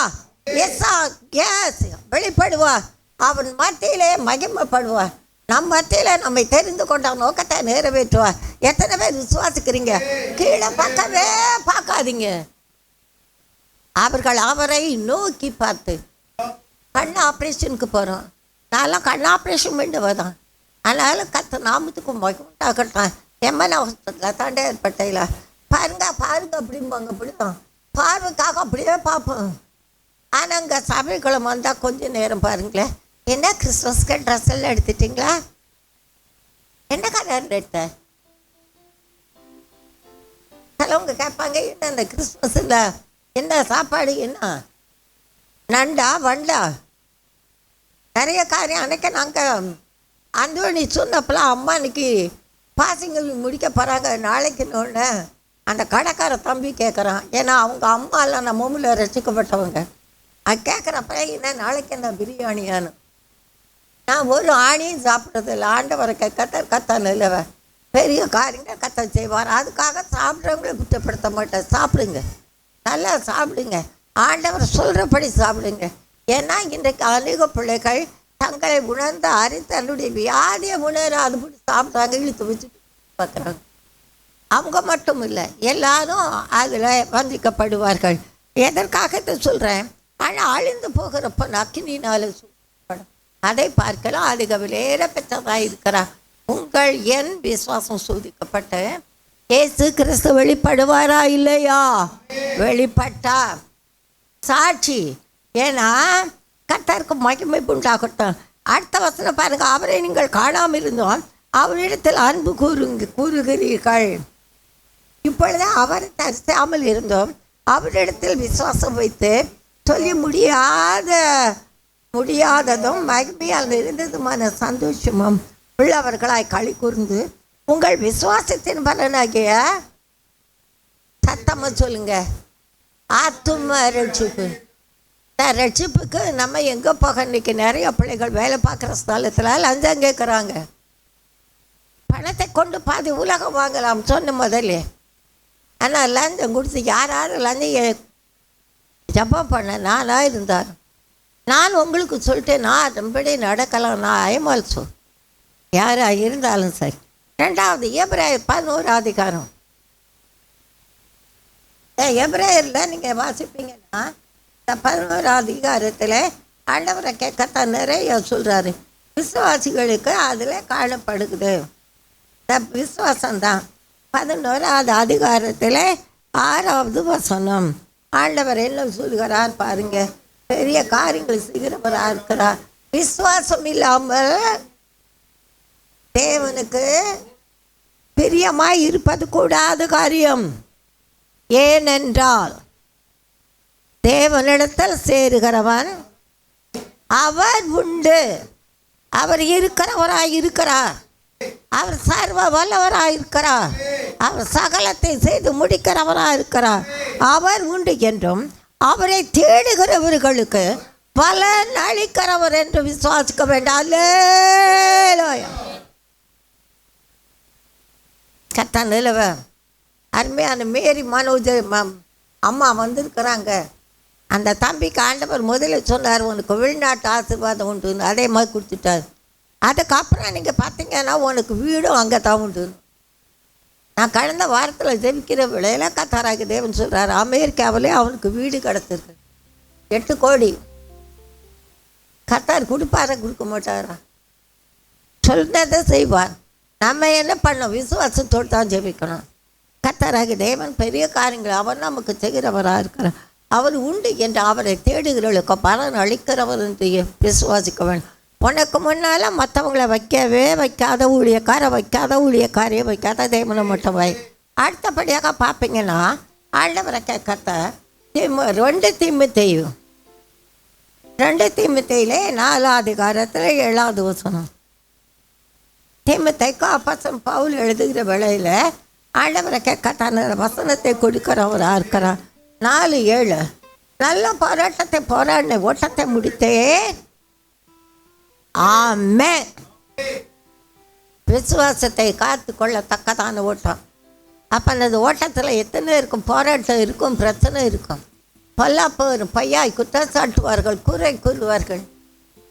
எஸ் வெளிப்படுவார். அவன் மத்தியிலே மகிமைப்படுவார். நம் மத்தியில் நம்மை தெரிந்து கொண்ட நோக்கத்தை நிறைவேற்றுவார். எத்தனை பேர் விசுவாசிக்கிறீங்க? கீழே பக்கமே பார்க்காதீங்க. அவர்கள் அவரை நோக்கி பார்த்து கண் ஆப்ரேஷனுக்கு போகிறோம். நான்லாம் கண் ஆப்ரேஷன் வேண்டுவதான். அதனால கத்த நாமத்துக்கு மகிழ்ந்தாகட்டான். எம்மன் அவசரத்தில் தாண்டே ஏற்பட்டையில பாருங்க அப்படிம்பாங்க. அப்படிதான் பார்வைக்காக அப்படியே பார்ப்போம். ஆனால் அங்கே சபைக்குள்ள வந்தால் கொஞ்சம் நேரம் பாருங்களேன். என்ன கிறிஸ்மஸ்க்கு ட்ரெஸ் எல்லாம் எடுத்துட்டிங்களா? என்ன கலரில் எடுத்த? சிலவங்க கேட்பாங்க, என்ன இந்த கிறிஸ்மஸில் என்ன சாப்பாடு, என்ன நண்டா வண்டா நிறைய காரியம். அன்றைக்கி நாங்கள் அந்தோணி சொன்னப்பெல்லாம் அம்மா அன்றைக்கி பாசிங்க முடிக்க போகிறாங்க நாளைக்குன்னு அந்த கடைக்கார தம்பி கேட்குறான். ஏன்னா அவங்க அம்மாலாம் நம்ம மூமில் ரசிக்கப்பட்டவங்க. அது கேட்குறப்ப என்ன நாளைக்கு என்ன பிரியாணியான்னு. நான் ஒரு ஆணியும் சாப்பிட்றதில்ல. ஆண்டவரை கத்தான் இல்லவ பெரிய காரியங்க கத்த செய்வார். அதுக்காக சாப்பிட்றவங்களே குற்றப்படுத்த மாட்டேன். சாப்பிடுங்க, நல்லா சாப்பிடுங்க, ஆண்டவர் சொல்கிறபடி சாப்பிடுங்க. ஏன்னா இன்றைக்கு அநேக பிள்ளைகள் தங்களை உணர்ந்து அறிந்து தன்னுடைய வியாதியை உணர அதுபடி சாப்பிட்றாங்க, இழுத்து வச்சுட்டு பார்க்குறாங்க. அவங்க மட்டும் இல்லை, எல்லாரும் அதில் வந்திக்கப்படுவார்கள். எதற்காக சொல்கிறேன்? ஆனால் அழிந்து போகிறப்ப அக்கினினால சூழப்படும். அதை பார்க்கலாம். அதிக விலையேற பெற்றதாக இருக்கிறார். உங்கள் என் விசுவாசம் சோதிக்கப்பட்டு இயேசு கிறிஸ்து வெளிப்படுவாரா இல்லையா? வெளிப்பட்டா சாட்சி. ஏன்னா கர்த்தருக்கு மகிமை உண்டாகட்டும். அடுத்த வசனம் பாருங்க. அவரை நீங்கள் காணாமல் இருந்தோம், அவரிடத்தில் அன்பு கூறுகிறீர்கள். இப்பொழுது அவரை தரிசாமல் இருந்தோம், அவரிடத்தில் விசுவாசம் வைத்து சொல்லி முடியாததும் மகிமையால் இருந்ததுமான சந்தோஷமும் உள்ளவர்களாய் களி கூர்ந்து உங்கள் விசுவாசத்தின் பலனாகிய சத்தமாக சொல்லுங்க ஆத்தும ரட்சிப்பு. ரட்சிப்புக்கு நம்ம எங்கே போக? இன்றைக்கி நிறைய பிள்ளைகள் வேலை பார்க்குற ஸ்தலத்தில் லஞ்சம் கேட்குறாங்க. பணத்தை கொண்டு பாதி உலகம் வாங்கலாம் சொன்ன முதல்ல. ஆனால் லஞ்சம் கொடுத்து யாராவது லஞ்சம் ஜப்பம் பண்ண நானாக இருந்தார். நான் உங்களுக்கு சொல்லிட்டேன், நான் ரொம்படி நடக்கலாம். நான் ஐமால்சோ யாராக இருந்தாலும் சரி. 2வது எபிரேயர் 11 அதிகாரம். எபிரேயரில் நீங்கள் வாசிப்பீங்கன்னா இந்த 11 அதிகாரத்தில் ஆண்டவரை கேட்கத்தான் நிறைய சொல்கிறாரு. விசுவாசிகளுக்கு அதில் காணப்படுகிறது இந்த விசுவாசம்தான். 11வது அதிகாரத்தில் 6வது வசனம் ஆண்டவர் என்ன சொல்கிறார் பாருங்க. பெரிய காரியங்கள் செய்கிறவராக இருக்கிறார். விசுவாசம் இல்லாமல் தேவனுக்கு பிரியமாய் இருப்பது கூடாத காரியம். ஏனென்றால் தேவனிடத்தில் சேருகிறவன் அவர் உண்டு. அவர் இருக்கிறவராய் இருக்கிறார். அவர் சர்வ வல்லவராய் இருக்கிறார். அவர் சகலத்தை செய்து முடிக்கிறவராய் இருக்கிறார். அவர் உண்டு என்றும் அவரை தேடுகிறவர்களுக்கு பலன் அளிக்கிறவர் என்று விசுவாசிக்க வேண்டாம். அல்லேலூயா. கர்த்தர் நிலவ அருமையான மேரி மனோஜ் அம்மா வந்திருக்கிறாங்க. அந்த தம்பிக்கு ஆண்டவர் முதல்ல சொன்னார், உனக்கு வெளிநாட்டு ஆசீர்வாதம் உண்டுன்னு. அதே மாதிரி கொடுத்துட்டார். அதுக்கப்புறம் நீங்கள் பார்த்தீங்கன்னா உனக்கு வீடும் அங்கே தான் உண்டு. நான் கடந்த வாரத்தில் ஜெபிக்கிற வேளையில் கர்த்தராகிய தேவன் சொல்கிறார், அமெரிக்காவிலே அவனுக்கு வீடு கிடச்சிருக்கு 8 கோடி. கர்த்தர் கொடுப்பாரா கொடுக்க மாட்டாரா? சொன்னதை செய்வார். நம்ம என்ன பண்ணோம்? விசுவாசத்தோடு தான் ஜெபிக்கணும். கர்த்தராகிய தேவன் பெரிய காரியங்கள் அவர் நமக்கு செய்கிறவராக இருக்கிறார். அவர் உண்டு என்று அவரை தேடுகிறவர்களுக்கு பலன் அளிக்கிறவர் என்று விசுவாசிக்க வேண்டும். உனக்கு முன்னால் மற்றவங்களை வைக்காத ஊழியக்காரியை வைக்காத தேவனை மட்டும் வை. அடுத்தபடியாக பார்ப்பீங்கன்னா ஆண்டவரை கேட்கத்த 2 தீமோத்தேயிலே 4 அதிகாரத்தில் 7வது வசனம். தீமோத்தேயுக்கு அப்போஸ்தலன் பவுல் எழுதுகிற வேளையில் ஆண்டவரை கேட்கத்தான வசனத்தை கொடுக்கிறவராக இருக்கிறார். 4:7 நல்ல போராட்டத்தை போராடின ஓட்டத்தை முடித்தேன். ஆமென். விசுவாசத்தை காத்து கொள்ளத்தக்கதான ஓட்டம். அப்போ அந்த ஓட்டத்தில் எத்தனை இருக்கும்? போராட்டம் இருக்கும், பிரச்சனை இருக்கும், பொல்லாப்பு வரும், பையாய் குற்றம் சாட்டுவார்கள், குறை கூறுவார்கள்.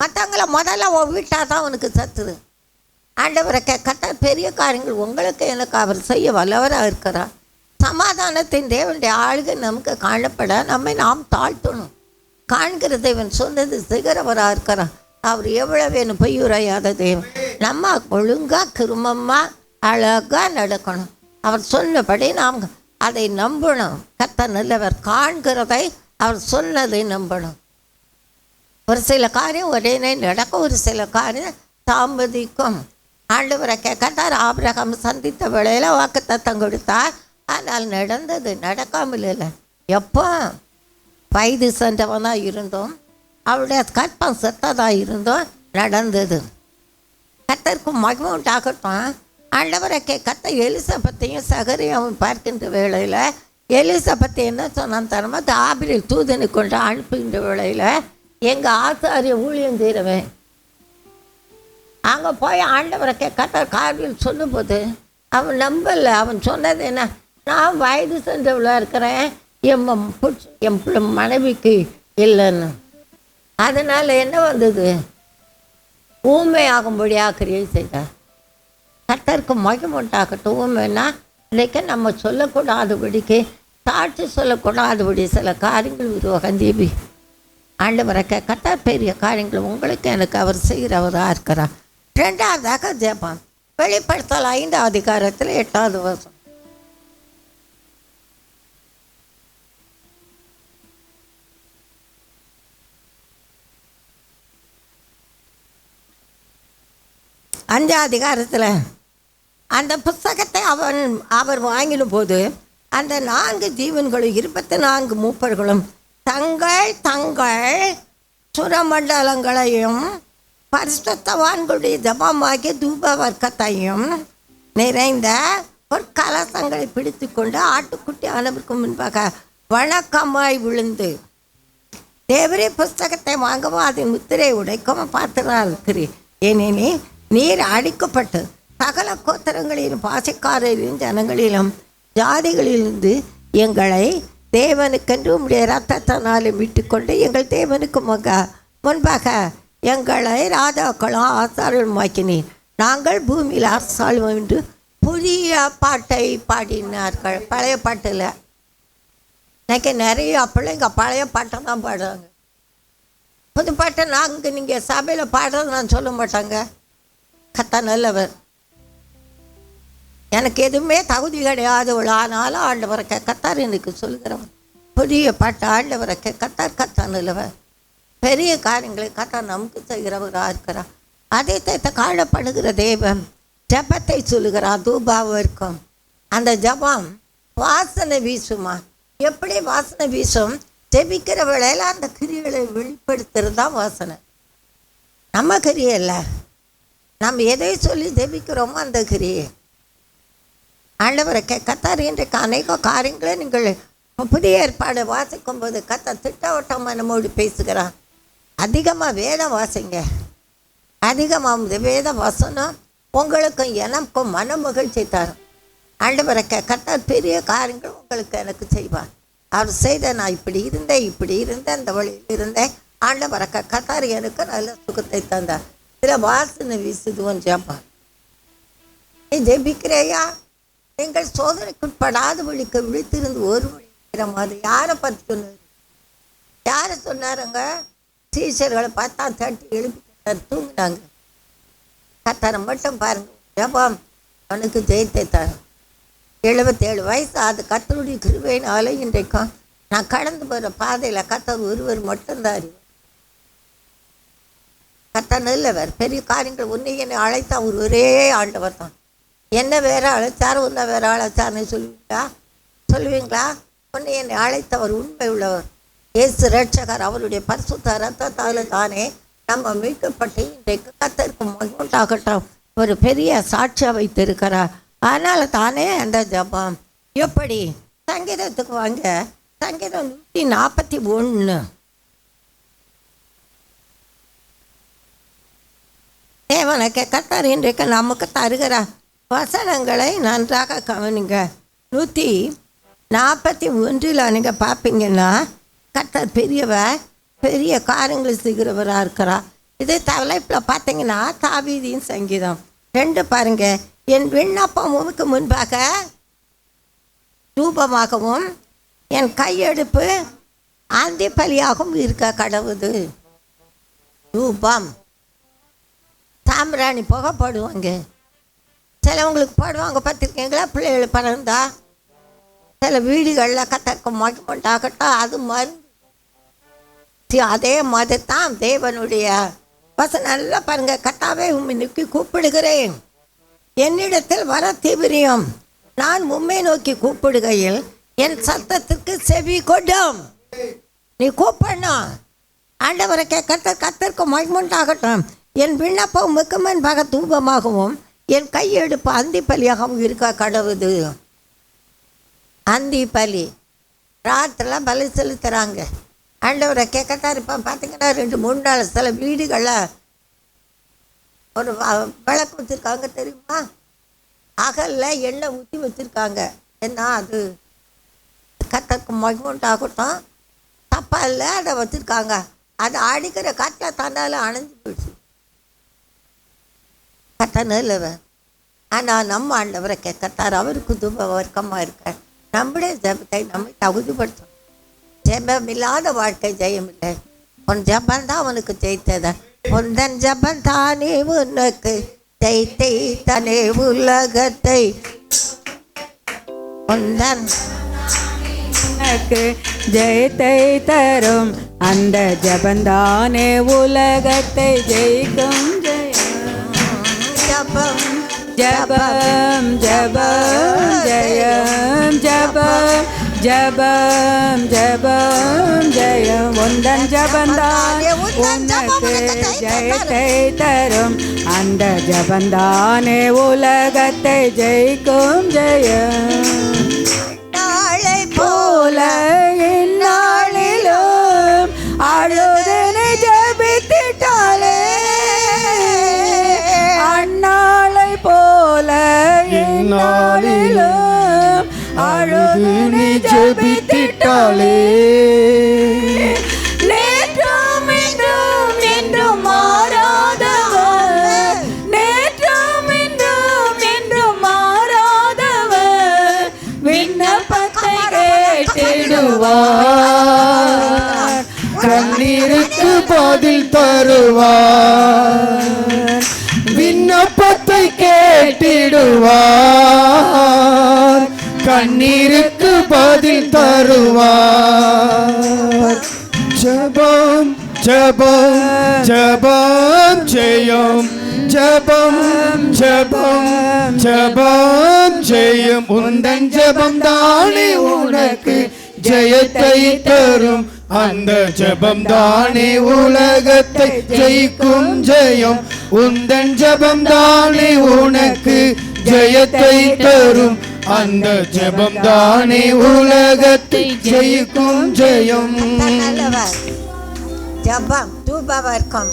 மற்றவங்கள முதல்ல வீட்டாக தான் உனக்கு சத்துது. ஆண்டவரை கேட்க பெரிய காரியங்கள் உங்களுக்கு எனக்கு அவர் செய்ய வல்லவராக இருக்கிறார். சமாதானத்தின் தேவனுடைய ஆளுகை நமக்கு காணப்பட நம்மை நாம் தாழ்த்தணும். காண்கிற தேவன் சொன்னது செய்கிறவராக இருக்கிறார். அவர் எவ்வளோ வேணும் பொய்யுரையாத தேவன். நம்ம ஒழுங்காக கிருமமாக அழகாக நடக்கணும். அவர் சொன்னபடி நாம் அதை நம்பணும். கர்த்தர் நல்லவர். காண்கிறதை அவர் சொன்னதை நம்பணும். ஒரு சில காரியம் ஒரே நடக்கும், ஒரு சில காரியம் தாமதிக்கும். ஆண்டவரை கர்த்தர் ஆபிரகாம் சந்தித்த வேளையில் வாக்குத்தத்தம் கொடுத்தார். ஆனால் நடந்தது, நடக்காமல் இல்லை. எப்போ வயது சென்றவனாக இருந்தோம், அவருடைய கற்பம் செத்ததாக இருந்தோம், நடந்தது. கர்த்தருக்கு மகிமை உண்டாகட்டும். ஆண்டவரை கர்த்தர் எலிசபெத்தையும் சகரியாவும் பார்க்கின்ற வேளையில் எலிசபெத்தை என்ன சொன்னான் தரமா? ஆபிரில் தூதனை கொண்டு அனுப்புகின்ற வேளையில் எங்கள் ஆசாரிய ஊழியம் செய்கிறவன் அங்கே போய் ஆண்டவரை கர்த்தர் காரில் சொல்லும்போது அவன் நம்பலை. அவன் சொன்னது என்ன? நான் வயது சென்றவளாக இருக்கிறேன், என் மனைவிக்கு இல்லைன்னு. அதனால் என்ன வந்தது? ஊமையாகும்படியாக கிரியை செய்தார். கர்த்தருக்கு மகிமை உண்டாகட்டும். ஊமைன்னா இன்றைக்கி நம்ம சொல்லக்கூடாதபடிக்கு, சாட்சி சொல்லக்கூடாதபடி சில காரியங்கள் உருவாக தேவி ஆண்டவரை கர்த்தர் பெரிய காரியங்கள் உங்களுக்கு எனக்கு அவர் செய்கிறவராக இருக்கிறார். 2வதாக ஜெபம். வெளிப்படுத்தல் 5 அதிகாரத்தில் 8வது வசனம். அஞ்சாம் அதிகாரத்தில் அந்த புஸ்தகத்தை அவர் வாங்கின போது அந்த 4 ஜீவன்களும் 24 மூப்பர்களும் தங்கள் சுரமண்டலங்களையும் பரிசுத்தவான்களுடைய ஜபமாகிய தூப வர்க்கத்தையும் நிறைந்த ஒரு கலசங்களை பிடித்து கொண்டு ஆட்டுக்குட்டி ஆனவருக்கு முன்பாக வணக்கமாய் விழுந்து தேவரே புஸ்தகத்தை வாங்கவும் அதன் முத்திரை உடைக்கவும் பார்த்துறாருக்கிறீர். ஏனெனில் நீர் அடிக்கப்பட்டு சகல கோத்திரங்களிலும் பாசைக்காரரிலும் ஜனங்களிலும் ஜாதிகளிலிருந்து எங்களை தேவனுக்கென்று உம்முடைய இரத்தத்தினாலும் மீட்டுக்கொண்டு எங்கள் தேவனுக்கு முன்பாக எங்களை ராஜாக்களும் ஆசாரியமாக்கினீர். நாங்கள் பூமியில் அரசாளுவோம் என்று புதிய பாட்டை பாடினார்கள். பழைய பாட்டில் இன்னைக்கு நிறைய பிள்ளைங்க பழைய பாட்டை தான் பாடுறாங்க. புது பாட்டை நாங்கள் நீங்கள் சபையில் பாடுறது நான் சொல்ல மாட்டாங்க. கர்த்தர் நல்லவர். எனக்கு எதுவுமே தகுதி கிடையாதவள், ஆனாலும் ஆண்டவரை கர்த்தர் எனக்கு சொல்லுகிறவன். புதிய பாட்டு ஆண்டவரை கர்த்தர் நல்லவர். பெரிய காரியங்களை கர்த்தர் நமக்கு செய்கிறவராக இருக்கிறார். அதை காணப்படுகிற தேவன் ஜபத்தை சொல்லுகிறார். தூபாவும் இருக்கும். அந்த ஜபம் வாசனை வீசுமா? எப்படி வாசனை வீசும்? ஜெபிக்கிற வேளையில் அந்த கிரியைகளை வெளிப்படுத்துறது தான் வாசனை. நம்ம கிரியை இல்லை, நம்ம எதை சொல்லி ஜெபிக்கிறோமோ அந்த கிரியை. ஆண்டவரை கத்தார் இன்றைக்கு அநேக காரியங்களை நீங்கள் புதிய ஏற்பாடு வாசிக்கும் போது திட்டவட்டமாக நம்மோடு பேசுகிறான். அதிகமாக வேதம் வாசிங்க. அதிகமாக வேத வசனம் உங்களுக்கும் எனக்கும் மன மகிழ்ச்சி தரும். ஆண்டவரை கத்தார் பெரிய காரியங்கள் உங்களுக்கு எனக்கு செய்வார். அவர் செய்த நான் இப்படி இருந்தேன் அந்த வழியில் இருந்தேன். ஆண்டவரை கத்தார் எனக்கு நல்ல சுகத்தை தந்தார். இதில் வாசனை வீசுதுவோம் ஜெபம். நீ ஜெபிக்கிறையா? நீங்கள் சோதனைக்குட்படாத வழிக்கு விழித்திருந்து ஒரு வழிக்கிற மாதிரி யாரை பற்றி சொன்னார்? யாரை சொன்னாருங்க? சீஷர்களை பார்த்தா தட்டி எழுப்பி தூங்கினாங்க. கத்தாரை மட்டும் பாருங்க, ஜெபம் அவனுக்கு ஜெயத்தை தரும். 77 வயசு அது கத்தருடைய கிருபையினால இன்றைக்கும் நான் கடந்து போகிற பாதையில் கத்தர் ஒருவர் மட்டும்தான் அறிவார். கத்தர் நல்லவர், பெரிய காரியங்கள் உன்னை என்னை அழைத்தா அவர் ஒரே ஆண்டவர் தான். என்ன வேற அழைச்சார், உன்னை வேற அழைச்சார்னு சொல்லுவீங்களா? உன்னை என்னை அழைத்தவர் உண்மை உள்ளவர். இயேசு ரட்சகர் அவருடைய பரிசுத்த ரத்தத்தால் தானே நம்ம மீட்கப்பட்டு இன்றைக்கு கத்தருக்கு மகிழ்ந்தாகட்டும் ஒரு பெரிய சாட்சியாக வைத்திருக்கிறார். அதனால் தானே அந்த ஜபம். எப்படி? சங்கீதத்துக்கு வாங்க. சங்கீதம் 141. தேவனுக்கு கத்தர் இன்றைக்கு நமக்கு தருகிற வசனங்களை நன்றாக கவனிங்க. 141 நீங்கள் பார்ப்பீங்கன்னா கத்தர் பெரியவர், பெரிய காரியங்களை செய்கிறவராக இருக்கிறார். இது தலைப்பில் பார்த்தீங்கன்னா தாவீதின் சங்கீதம் 2 பாருங்க. என் விண்ணப்பம் உமக்கு முன்பாக தூபமாகவும் என் கையெடுப்பு ஆந்தி பலியாகவும் இருக்க கடவுது. தூபம் சாம்பிராணி புகை போடுவாங்க. சிலவங்களுக்கு போடுவாங்க, பார்த்துருக்கீங்களா? பிள்ளைகள் பிறந்தா சில வீடுகளில் கத்தர்க்க மகிழ்ந்தாகட்டும் அது மருந்து. அதே மாதிரி தான் தேவனுடைய வசனம். நல்லா பாருங்க. கத்தாவே உம்மை நோக்கி கூப்பிடுகிறேன், என்னிடத்தில் வர தீவிரியம். நான் உம்மை நோக்கி கூப்பிடுகையில் என் சத்தத்திற்கு செவி கொடும். நீ கூப்பிடணும். ஆண்டவரை கத்தர்க்கு மகிழ்ந்தாகட்டும். என் விண்ணப்பம் முக்கமன்பாக தூபமாகவும் என் கையெடுப்பு அந்தி பலியாகவும் இருக்க கடவுது. அந்தி பலி ராத்திரிலாம் பலி செலுத்துகிறாங்க. ஆண்டவரை கேட்கத்தான் இருப்பான். பார்த்தீங்கன்னா 2-3 நாள் சில வீடுகளில் ஒரு விளக்கு வச்சுருக்காங்க தெரியுமா? அகலில் எண்ணெய் ஊற்றி வச்சுருக்காங்க. ஏன்னா அது கத்தருக்கு மகிழ்ந்தாகட்டும் தப்பாக இல்லை, அதை வச்சுருக்காங்க. அது அடிக்கிற காட்டில் தந்தாலும் அணைஞ்சு போயிடுச்சு. கத்தனை இல்லவன். ஆனால் நம்ம ஆண்டவரை கேட்கத்தார் அவருக்கு துப வர்க்கமாக இருக்க நம்முடைய ஜபத்தை நம்மை தகுதிப்படுத்தும். ஜெபம் இல்லாத வாழ்க்கை ஜெயம் இல்லை. உன் ஜபம் தான் அவனுக்கு ஜெயித்தத. உந்தன் ஜபம் தானே உனக்கு ஜெயித்தை தனே உலகத்தை. உந்தன் உனக்கு ஜெயத்தை தரும் அந்த ஜபந்தானே உலகத்தை ஜெயிக்கும். ஜபம் ஜபம் ஜபம் ஜெயம் ஜபம் ஜபம் ஜபம் ஜெயம். உந்தன் ஜபந்தான் உனக்கு ஜெயத்தை தரும் அந்த ஜபந்தானே உலகத்தை ஜெயிக்கும். ஜெயம் நாளை போல இந்நாளிலும் அழுதனை ஜபித்திட்டாலே அந்நாளை போல இந்நாளிலும் அழுதனை ஜபித்திட்டாலே நேற்றும் இன்றும் என்றும் மாறாதவர், நேற்றும் இன்றும் என்றும் மாறாதவர் விண்ணப்பத்தை கேட்டிடுவார், கண்ணீருக்கு பதில் தருவார். விண்ணப்பத்தை கேட்டிடுவார், கண்ணீருக்கு பதில் தருவார். ஜபம் ஜபம் ஜபம் ஜெயம், ஜபம் ஜபம் ஜபம் ஜெயம். உந்தன் ஜபம் தானே உனக்கு ஜெயத்தை தரும் அந்த ஜெபம் தானே உலகத்தை ஜெயிக்கும் ஜெயம். உந்தன் ஜெபம் தானே உனக்கு ஜெயத்தை தரும் அந்த ஜெபம் தானே உலகத்தை ஜெயிக்கும் ஜெயம். நல்லவர். ஜெபம் தூப வர்க்கம்.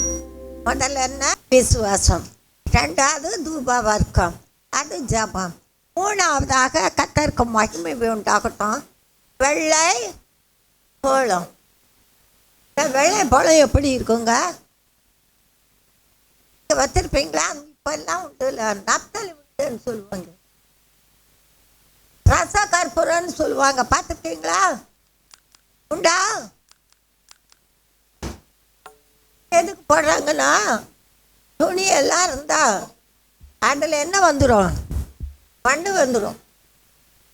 முதல்ல என்ன? விசுவாசம். ரெண்டாவது தூப வர்க்கம், அது ஜெபம். மூணாவதாக கர்த்தருக்கு மகிமை உண்டாகட்டும். வெள்ளை போளம். வெள்ளை போளம் எப்படி இருக்குங்க? வச்சிருப்பீங்களா? இப்பெல்லாம் உண்டு, நப்தலி உண்டுன்னு சொல்லுவாங்க, ரச கற்பூரம்னு சொல்லுவாங்க, பார்த்துருக்கீங்களா? உண்டா? எதுக்கு போடுறாங்கன்னா, துணி எல்லாம் இருந்தா அதில் என்ன வந்துடும்? மண்ணு வந்துடும்.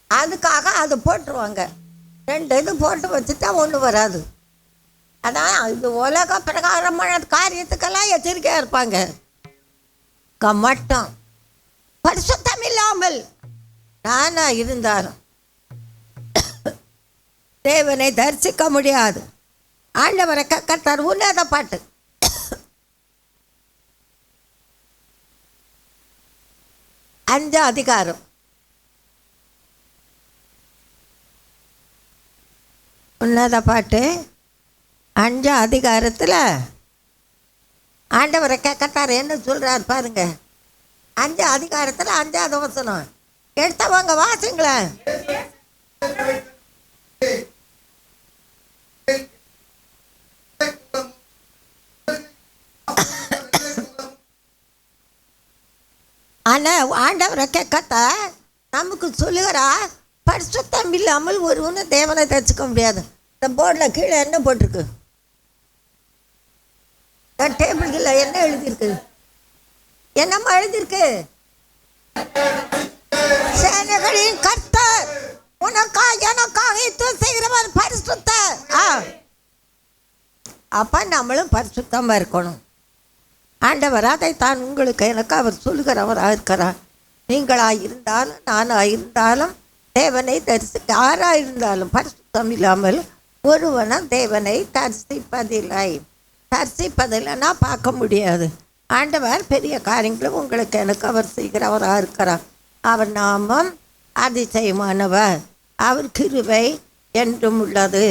அதுக்காக அதை போட்டுருவாங்க. 2 இது போட்டு வச்சுட்டா ஒன்று வராது. அதான் இது உலக பிரகாரமான காரியத்துக்கெல்லாம் எச்சரிக்கையாக இருப்பாங்க. மட்டும் பரிசுத்தம் இல்லாமல் நானா இருந்தாலும் தேவனை தரிசிக்க முடியாது. ஆண்டவரை கர்த்தர் உன்னத பாட்டு. அஞ்சாம் அதிகாரம். உன்னத பாட்டு 5ஆம் அதிகாரத்தில் ஆண்டவரை கேட்கத்தார் என்ன சொல்கிறார் பாருங்க. 5ஆம் அதிகாரத்தில் 5ஆவது வசனம் எடுத்தவங்க வாசிங்களேன். ஆனால் ஆண்டவரை கேட்கத்த நமக்கு சொல்லுகிறா, பரிசுத்தம் இல்லாமல் ஒருவனு தேவனை தரிசிக்க முடியாது. இந்த போர்டில் கீழே என்ன போட்டிருக்கு? டேபிள் கீழே என்ன எழுதியிருக்கு? என்னம்மா எழுதியிருக்கு? சேனைகளின் கர்த்தர் உனக்காக எனக்காக யுத்தம் செய்கிறவர் பரிசுத்தர். அப்போ நம்மளும் பரிசுத்தமாக இருக்கணும். ஆண்டவர் அதைத்தான் உங்களுக்கு எனக்கு அவர் சொல்லுகிறவராக இருக்கிறார். நீங்களாக இருந்தாலும் நானாக இருந்தாலும் தேவனை தரிசிக்க, யாராக இருந்தாலும் பரிசுத்தம் இல்லாமல் ஒருவனும் தேவனை தரிசிப்பதில்லைன்னா பார்க்க முடியாது. ஆண்டவர் பெரிய காரியங்களும் உங்களுக்கு எனக்கு அவர் செய்கிறவராக இருக்கிறார். அவர் நாமம் அதிசயமானவர், அவர் கிருபை என்றும் உள்ளது,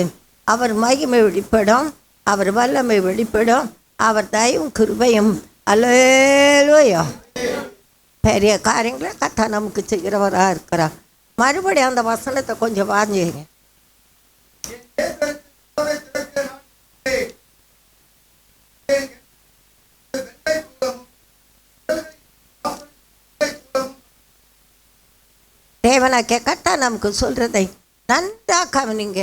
அவர் மகிமை வெளிப்படும், அவர் வல்லமை வெளிப்படும், அவர் தயவும் கிருபையும். அல்லேலூயா. பெரிய காரியங்களை கர்த்தர் நமக்கு செய்கிறவராக இருக்கிறார். மறுபடியும் அந்த வசனத்தை கொஞ்சம் வாங்கிங்க. தேவனாக்கிய கர்த்தர் நமக்கு சொல்றதை நன்றா கவனிங்க.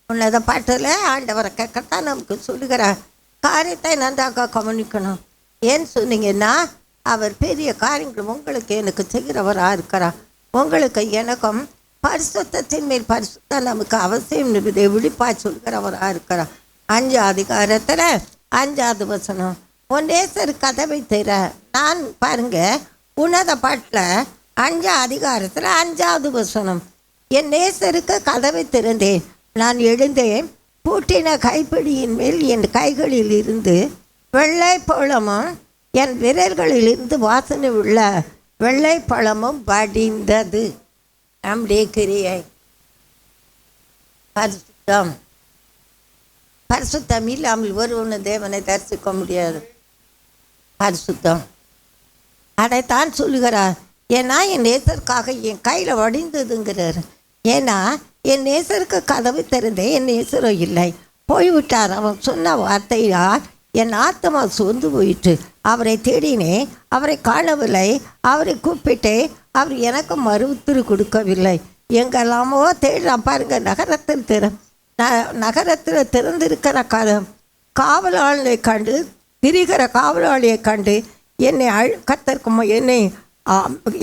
உன்னத பாட்டில் ஆண்டவரை கேட்கத்தான் நமக்கு சொல்லுகிறார். காரியத்தை நன்றாக கவனிக்கணும். ஏன்னு சொன்னீங்கன்னா, அவர் பெரிய காரியங்கள் உங்களுக்கு எனக்கு செய்கிறவராக இருக்கிறார். உங்களுக்கு எனக்கும் பரிசுத்தத்தின் மேல் பரிசுத்தம் நமக்கு அவசியம் என்பதை விழிப்பாக சொல்கிறவராக இருக்கிறார். 5ஆம் அதிகாரத்தில் 5ஆவது வசனம், உன் நேசர் கதவை திற. நான் பாருங்க, உன்னத பாட்டில் 5ஆம் அதிகாரத்தில் 5ஆவது வசனம், என் நேசருக்கு கதவை திறந்தேன், நான் எழுந்தேன், பூட்டின கைப்பிடியின் மேல் என் கைகளில் இருந்து வெள்ளை பழமும் என் விரல்களிலிருந்து வாசனை உள்ள வெள்ளை பழமும் வடிந்தது. நம்முடைய கிரியை பரிசுத்தம். பரிசுத்தம் இல்லாமல் ஒருவனு தேவனை தரிசிக்க முடியாது. பரிசுத்தம் அதைத்தான் சொல்லுகிறார். ஏன்னா என் நேசருக்காக என் கையில் வடிந்ததுங்கிறார். ஏன்னா என் நேசருக்கு கதவு திறந்தே என் நேசரோ இல்லை, போய்விட்டார். அவன் சொன்ன வார்த்தையால் என் ஆத்மா சோர்ந்து போயிற்று. அவரை தேடினேன், அவரை காணவில்லை, அவரை கூப்பிட்டே, அவர் எனக்கு மறுத்திரு கொடுக்கவில்லை. எங்கெல்லாமோ தேடுறான் பாருங்க. நகரத்தில் திறந்திருக்கிற காவலாளியை கண்டு, திரிகிற காவலாளியை கண்டு என்னை கர்த்தருக்கு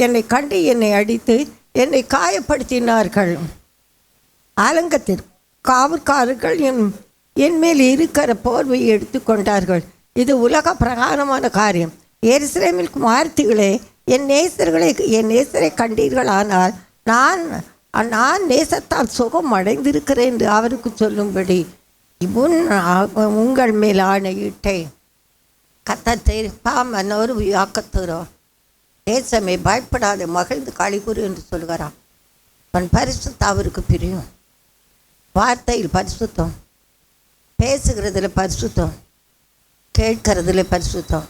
என்னை கண்டு என்னை அடித்து என்னை காயப்படுத்தினார்கள். ஆலங்கத்தில் காவற்காரர்கள் என் மேல் இருக்கிற போர்வையை எடுத்து கொண்டார்கள். இது உலக பிரகாரமான காரியம். எருசலேமில் குமாரத்திகளே, என் நேசரை கண்டீர்கள், ஆனால் நான் நான் நேசத்தால் சுகம் அடைந்திருக்கிறேன் என்று அவருக்கு சொல்லும்படி உங்கள் மேல் ஆணையிட்டேன். கத்தத்தை பாமன்னொரு ஆக்கத்துறோம் தேசமே பயப்படாத மகிழ்ந்து களிகூறு என்று சொல்கிறான். அவன் பரிசுத்தம் அவருக்கு பிரியும். வார்த்தையில் பரிசுத்தம், பேசுகிறதுல பரிசுத்தம், கேட்கறதுல பரிசுத்தம்.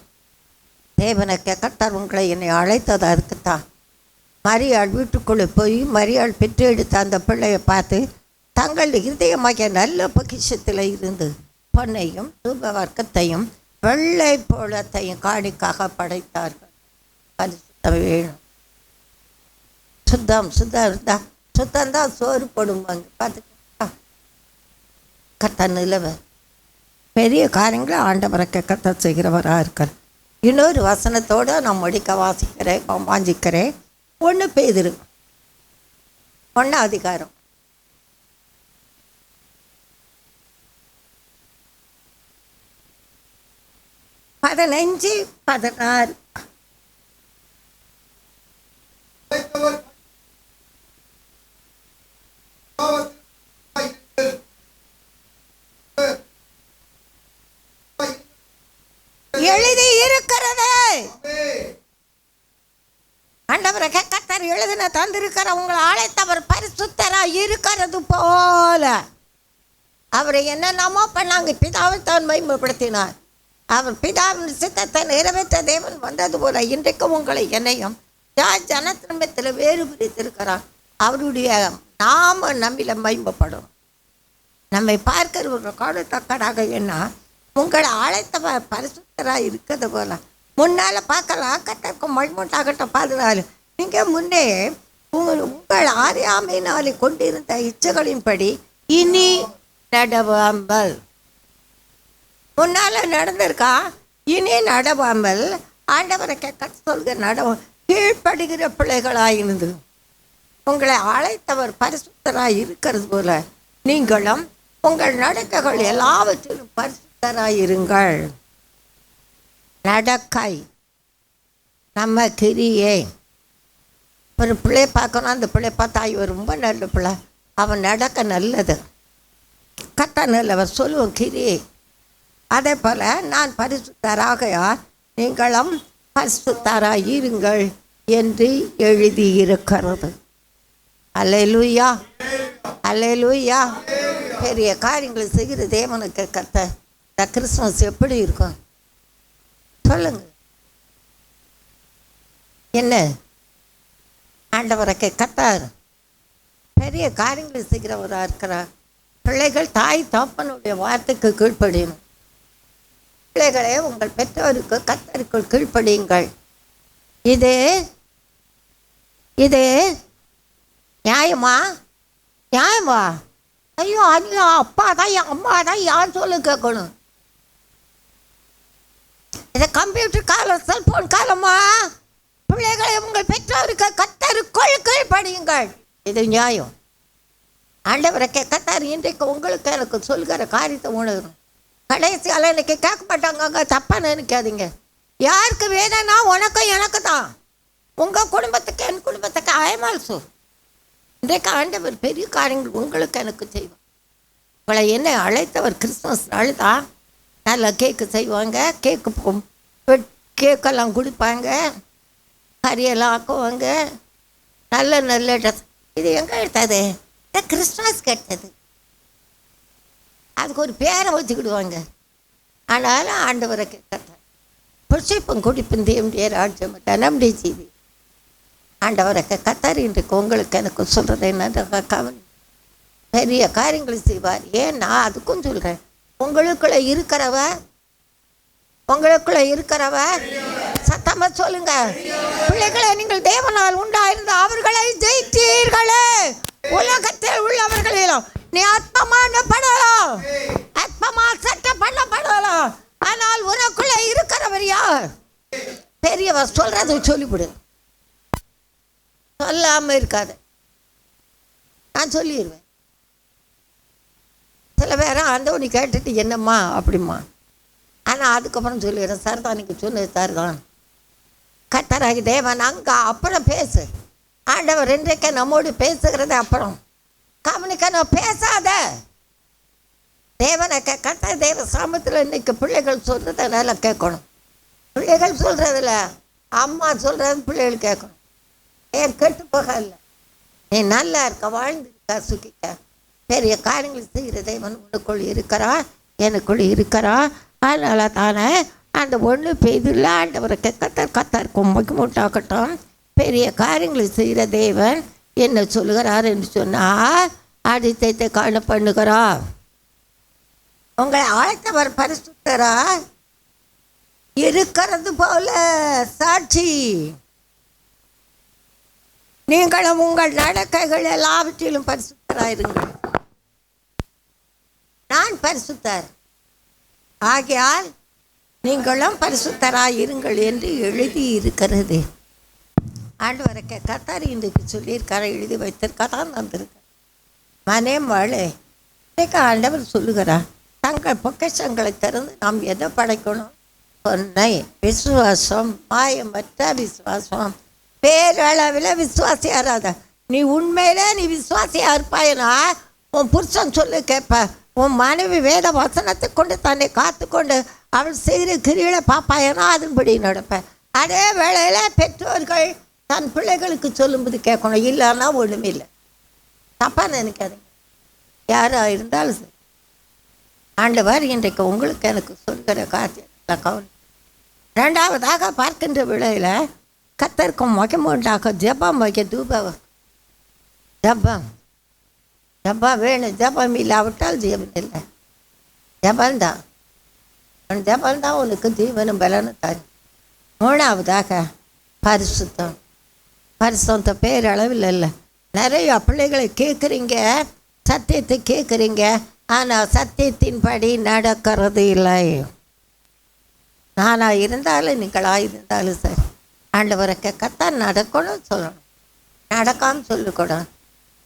தேவனை கர்த்தர் உங்களை என்னை அழைத்தது அதுக்குத்தான். மரியாள் வீட்டுக்குள்ளே போய் மரியாள் பெற்று எடுத்த அந்த பிள்ளையை பார்த்து தங்கள் இருதயமாகிய நல்ல பொக்கிஷத்தில் இருந்து பொன்னையும் தூப வர்க்கத்தையும் வெள்ளை போலத்தையும் காணிக்காக படைத்தார்கள். பரிசுத்தம் வேணும். சுத்தம் இருந்தால் சுத்தம்தான் சோறு போடுவாங்க. பார்த்துக்கிட்டா கர்த்தர் நிலவ பெரிய காரியங்களை ஆண்டவரை கர்த்தர் செய்கிறவராக இருக்கார். இன்னொரு வசனத்தோடு நான் முடிக்க வாஞ்சிக்கிறேன். 1 பேதுரு 1 அதிகாரம் 15, 16. எழுதி இருக்கிறது. ஆண்டவரை கர்த்தர் எழுதின தந்திருக்கிற உங்கள் அழைத்தவர் பரிசுத்தராய் இருக்கிறது போல அவரை என்னென்னமோ பண்ணாங்க. பிதாவை தான் மகிமைப்படுத்தினார். அவர் பிதாவின் சித்தத்தை நிறைவேற்ற தேவன் வந்தது போல இன்றைக்கு உங்களை என்னையும் ஜனத்தினத்தில் வேறு பிரித்திருக்கிறார். அவருடைய நாம நம்மில மகிமைப்படும். நம்மை பார்க்கிறவர்கள் காணத்தக்கதாக என்ன உங்களை அழைத்தவர் பரிசுத்தராய் இருக்கிறது போல முன்னால் பார்க்கலாம். கட்டக்கு மகிழ்மூட்டாகட்டும் 14. நீங்கள் முன்னே உங்கள் அறியாமையினாலே கொண்டிருந்த இச்சைகளின்படி இனி நடவாமல். முன்னால் நடந்திருக்கா, இனி நடவாமல் ஆண்டவரை கேட்க சொல்கிற கீழ்ப்படுகிற பிள்ளைகளாயிருந்து உங்களை அழைத்தவர் பரிசுத்தராய் இருக்கிறது போல நீங்களும் உங்கள் நடக்கைகள் எல்லாவற்றிலும் பரிசுத்தராயிருங்கள். நடக்கை நம்ம கிரியே. ஒரு பிள்ளையை பார்க்கணும், அந்த பிள்ளையை பார்த்தா இவர் ரொம்ப நல்ல பிள்ளை, அவன் நடக்க நல்லது, கட்ட நல்லவர் சொல்லுவோம் கிரியே. அதே போல் நான் பரிசுத்தராகையால் நீங்களும் பரிசுத்தராய் இருங்கள் என்று எழுதியிருக்கிறது. அல்லேலூயா, அல்லேலூயா. பெரிய காரியங்களை செய்கிற தேவனுக்கு கர்த்தர் இந்த கிறிஸ்துமஸ் எப்படி இருக்கும் சொல்லுங்க. என்ன ஆண்டவரை கர்த்தர் பெரிய காரியங்களை செய்கிறவராக இருக்கிறார். பிள்ளைகள் தாய் தகப்பனுடைய வார்த்தைக்கு கீழ்ப்படியணும். பிள்ளைகளே உங்கள் பெற்றோருக்கு கர்த்தருக்குள் கீழ்ப்படியுங்கள். இது நியாயமா? நியாயமா? ஐயோ அல்ல, அப்பா தான் அம்மா தான் யார் சொல்லு கேட்கணும். இது கம்ப்யூட்டர் காலம், செல்போன் காலமா? பிள்ளைகளை உங்கள் பெற்றோருக்கு கர்த்தருக்குள் கீழ்ப்படியுங்கள். இது நியாயம். ஆண்டவரை கர்த்தர் இன்றைக்கு உங்களுக்கு எனக்கு சொல்கிற காரியத்தை உணரணும். கடைசியால் இன்னைக்கு கேட்க மாட்டாங்க, தப்பாக நினைக்காதீங்க. யாருக்கு வேணும்னா உனக்கும் எனக்கு தான், உங்கள் குடும்பத்துக்கு என் குடும்பத்துக்கு ஆயமால்சோ. இன்றைக்கு ஆண்டவர் பெரிய காரியங்கள் உங்களுக்கு எனக்கு செய்வார். உங்களை என்ன அழைத்தவர் கிறிஸ்துமஸ் நாள் தான். நல்லா கேக்கு செய்வாங்க, கேக்கெல்லாம் கொடுப்பாங்க, கறியெல்லாம் ஆக்குவாங்க, நல்ல நல்ல ட்ரெஸ். இது எங்கே எடுத்தது? கிறிஸ்துமஸ் கெட்டது. அதுக்கு ஒரு பேரை வச்சுக்கிடுவாங்க. ஆனாலும் ஆண்டவரை கேட்கறேன் புஷிப்பும் குடிப்பும் தேவனுடைய ராஜ்யம் நம்முடைய செய்தி. ஆண்டவரை கர்த்தர் இன்றைக்கு உங்களுக்கு எனக்கு சொல்கிறது என்ன, கவனி பெரிய காரியங்களை செய்வார். ஏன்னா அதுக்கும் சொல்கிறேன், உங்களுக்குள்ள இருக்கிறவ சத்தமாக சொல்லுங்க. பிள்ளைகளை நீங்கள் தேவனால் உண்டாயிருந்த அவர்களை ஜெயித்தீர்களே. உலகத்தில் உள்ளவர்களிலும் நீ ஆத்மமானப்படலாம், ஆத்மமா சட்டம் பண்ணப்படலாம். ஆனால் உனக்குள்ள இருக்கிறவர் யார்? பெரியவர் சொல்றதை சொல்லிவிடு, சொல்லாமல் இருக்காது. நான் சொல்லிடுவேன். சில பேரும் ஆண்டவனி கேட்டுட்டு என்னம்மா அப்படிம்மா, ஆனால் அதுக்கப்புறம் சொல்லிடுறேன், சார் தான் நீங்கள் சொன்னது சார் தான் கர்த்தராகி தேவன் அங்கே அப்புறம் பேசு. ஆண்டவர் இன்றைக்கு நம்மோடு பேசுகிறது அப்புறம் கவனிக்கணும், பேசாத. தேவனை கேட்க தேவ சாமத்தில் இன்னைக்கு பிள்ளைகள் சொல்கிறத நல்லா கேட்கணும். பிள்ளைகள் சொல்கிறதில்ல, அம்மா சொல்கிறது பிள்ளைகள் கேட்கணும். ஏன் கெட்டு போக இல்லை, நீ நல்லா இருக்க, வாழ்ந்துருக்கா, சுகிக்க, பெரிய காரியங்கள் செய்கிற தேவன் உனக்குள் இருக்கிறா, எனக்குள் இருக்கிறா. அதனால தானே அந்த ஒன்று பெய்தில்லை ஆண்டவரை கத்தர் முட்டாக்கட்டும், பெரிய காரியங்களை செய்கிற தேவன் என்ன சொல்லுகிறார் என்று சொன்னால் ஆதித்தத்தை காண பண்ணுகிறார். உங்களை அழைத்தவர் பரிசுத்தரா இருக்கிறது போல சாட்சி. நீங்களும் உங்கள் நடக்கைகள் எல்லாவற்றிலும் பரிசுத்தராயிருங்கள். நான் பரிசுத்தர் ஆகையால் நீங்களும் பரிசுத்தராயிருங்கள் என்று எழுதி இருக்கிறது. ஆண்டவரை கத்தார் இன்றைக்கு சொல்லியிருக்கார, எழுதி வைத்திருக்காதான் வந்திருக்க. மனே மழை இன்றைக்கு ஆண்டவர் சொல்லுகிறார், தங்கள் பொக்கிஷங்களை திறந்து நாம் எதை படைக்கணும்? சொன்னை, விசுவாசம், மாயமற்ற விசுவாசம், பேரளவில் விசுவாசியாராத. நீ உண்மையிலே நீ விசுவாசியா இருப்பாயனா உன் புருஷன் சொல்லு கேட்ப. உன் மனைவி வேத வசனத்தை கொண்டு தன்னை காத்து கொண்டு அவள் செய்கிற கிரிகளை பார்ப்பாயனா அதன்படி நடப்பேன். அதே வேளையில் பெற்றோர்கள் தன் பிள்ளைகளுக்கு சொல்லும்போது கேட்கணும், இல்லைன்னா ஒன்றுமே இல்லை. தப்பாக நினைக்காதீங்க, யாராக இருந்தாலும் சரி. ஆண்டவர் இன்றைக்கு உங்களுக்கு எனக்கு சொல்கிற காரியத்தை கவனி. ரெண்டாவதாக பார்க்கின்ற வேளையில் கத்தருக்கும் மகிமுண்டாக ஜெபம் வைக்க தூபம். ஜெபம் வேணும். ஜெபம் இல்லாவிட்டால் ஜீவன் இல்லை. ஜெபந்தான் ஜெபந்தான் உனக்கு ஜீவனும் பலனும் தரும். மூணாவதாக பரிசுத்தம். பரிசுத்த பேரளவில் இல்லை. நிறைய பிள்ளைகளை கேட்குறீங்க, சத்தியத்தை கேட்குறீங்க, ஆனால் சத்தியத்தின்படி நடக்கிறது இல்லை. நானாக இருந்தாலும் நீங்களாக இருந்தாலும் சரி, ஆண்டவரை கத்தான் நடக்கணும் சொல்லணும், நடக்காமல் சொல்லிக்கூடாது.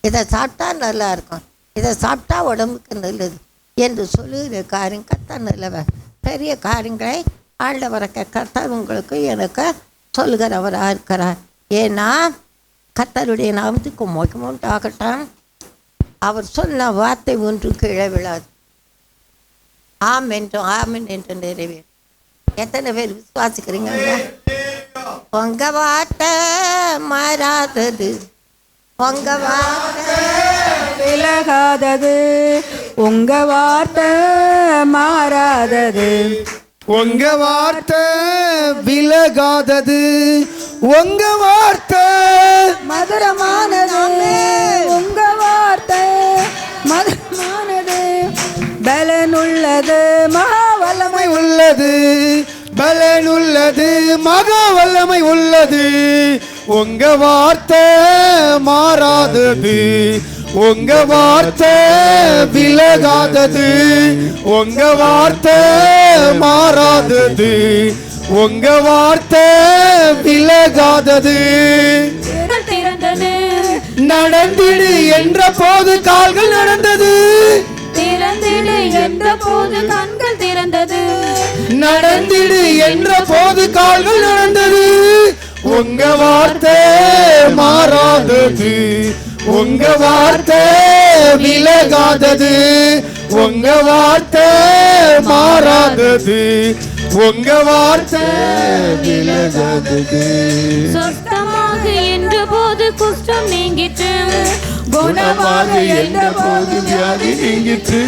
இதை சாப்பிட்டா நல்லா இருக்கும், இதை சாப்பிட்டா உடம்புக்கு நல்லது என்று சொல்லுகிற காரியம் கத்தான் நல்லவன். பெரிய காரியங்களை ஆண்டவரை கத்தார் உங்களுக்கு எனக்கு சொல்லுகிறவராக இருக்கிறார். ஏன்னா கத்தருடைய நாமத்துக்கு முகமுண்டாகட்டும். அவர் சொன்ன வார்த்தை ஒன்று கீழே விழாது. ஆம் என்றும் ஆமன் என்று நிறைவேறும். எத்தனை பேர் விசுவாசிக்கிறீங்க? உங்க வார்த்தை மாறாதது, உங்க வார்த்தை விலகாதது, உங்க வார்த்தை மாறாதது, உங்க வார்த்தை விலகாதது, உங்க வார்த்தை மதுரமானது, உங்க வார்த்தை மதுரமானது, பலனுள்ளது, மகா வல்லமை உள்ளது, பலனுள்ளது, மகா வல்லமை உள்ளது. உங்க வார்த்தை மாறாதது, உங்க வார்த்தை விலகாதது, உங்க வார்த்தை மாறாதது, உங்க வார்த்தை விலகாதது. திறந்தது, நடந்திடு என்ற போது கால்கள் நடந்தது, திறந்திடு என்ற போது கண்கள் திறந்தது, நடந்திடு என்ற போது கால்கள் நடந்தது. உங்க வார்த்தை மாறாதது, உங்க வார்த்தை விலகாதது, உங்க வார்த்தை மாறாதது, உங்க வார்த்தை விலகாதது. சொஸ்தமாக என்ற போது குஷ்டம் நீங்கிற்று, குணமாக என்ற போது வியாதி நீங்கிற்று,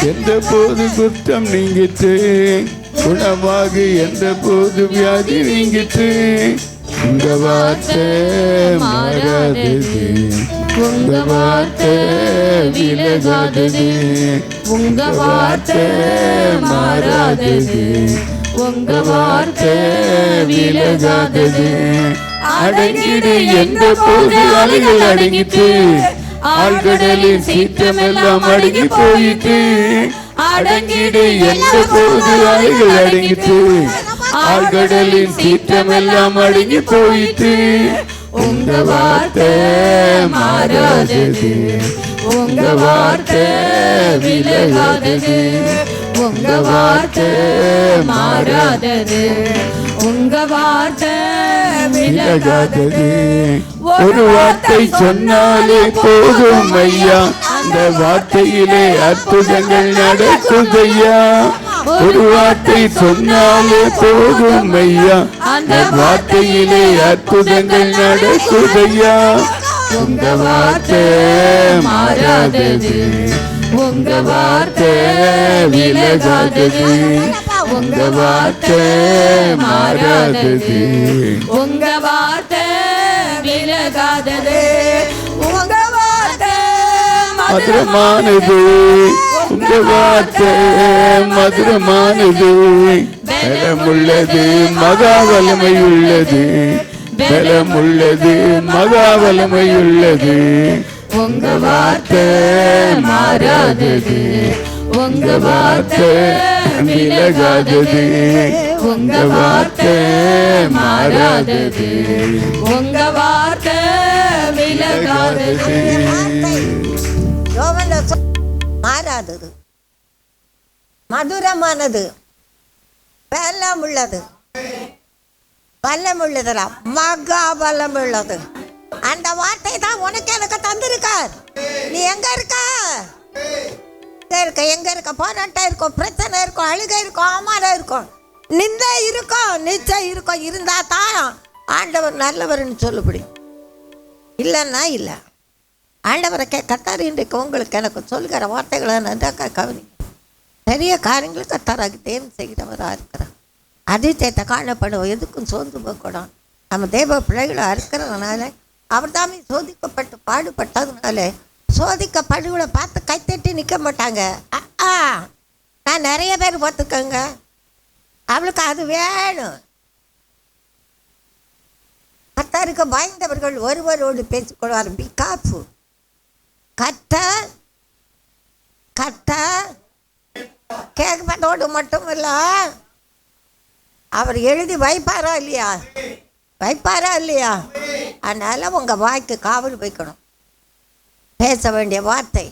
எந்த போது குற்றம் நீங்கிற்று, குணமாக எந்த போது வியாதி நீங்கிற்று. உங்க வார்த்தை மாறாதது, உங்க வார்த்தை விலகாதது, உங்க வார்த்தை மாறாதது, உங்க வார்த்தை விலகாதது. அடங்கிடு எந்த போது அலைகள் அடங்கிட்டு, ஆழ்கடலின் சீற்றமெல்லாம் அடங்கி போயிட்டு. அடங்கிடு எந்த போது அலைகள் அடங்கிட்டு, ஆழ்கடலின் சீற்றமெல்லாம் அடங்கி போயிட்டு. உங்க வார்த்தை மாறாதது, உங்க வார்த்தை விலகாதது, உங்க வார்த்தை மாறாதது, உங்க உங்க வார்த்தை விலகாதது. ஒரு வார்த்தை சொன்னாலே போதும் ஐயா, அந்த வார்த்தையிலே அற்புதங்கள் நடக்குதையா. ஒரு வார்த்தை சொன்னாலே போதும் ஐயா, அந்த வார்த்தையிலே அற்புதங்கள் நடக்குதையா. உங்க வார்த்தை மாறாதது, உங்க வார்த்தை விலகாதது, உங்க வார்த்தை மாறாதது, உங்க வார்த்தை விலகாதது, உங்க வார்த்தை மதுரமானது, உங்க வார்த்தை மதுரமானது, பலமுள்ளது மகா வல்லமையுள்ளது, பலமுள்ளது மகா வல்லமையுள்ளது. உங்க வார்த்தை மாறாதது, உங்க வார்த்தை விலகாதது, உங்க வார்த்தை மாறாதது, உங்க வார்த்தை விலகாதது. யோவான்ல மாறாதது, மதுரமானது, பலமுள்ளது, பலமுள்ளதுடா, மகா பலமுள்ளது. அந்த வார்த்தை தான் உனக்கு எனக்கு தந்திருக்கார். நீ எங்க இருக்க? எங்க இருக்க? போராட்டம் இருக்கும், பிரச்சனை இருக்கும், அழுகை இருக்கும், அவமானம் இருக்கும், நிந்தை இருக்கும், நிச்சயம் இருக்கும். இருந்தா தான் ஆண்டவர் நல்லவர்னு சொல்லுபடி, இல்லைன்னா இல்லை. ஆண்டவரை கத்தார் இன்றைக்கு உங்களுக்கு எனக்கு சொல்கிற வார்த்தைகளை நன்றாக கவனி. பெரிய காரியங்கள் கத்தாராக தேவன் செய்கிறவராக இருக்கிறார். அதிசயத்தை காணப்படுவோம், எதுக்கும் சோர்ந்து போகக்கூடாது. நம்ம தேவ பிள்ளைகளாக இருக்கிறதுனால, அவர் தாமே சோதிக்கப்பட்டு பாடுபட்டதுனால, சோதிக்கப்படுகளை பார்த்து கைத்தட்டி நிற்க மாட்டாங்க. நான் நிறைய பேர் பார்த்துக்கோங்க, அவளுக்கு அது வேணும். கத்தாருக்கு பயந்தவர்கள் ஒருவரோடு பேசிக்கொள்வார். பிகாசு கத்த கத்த கேட்பதோடு மட்டும் இல்லை, அவர் எழுதி வைப்பாரா இல்லையா? வைப்பாரா இல்லையா? அதனால் உங்கள் வாய்க்கு காவல் வைக்கணும். பேச வேண்டிய வார்த்தை,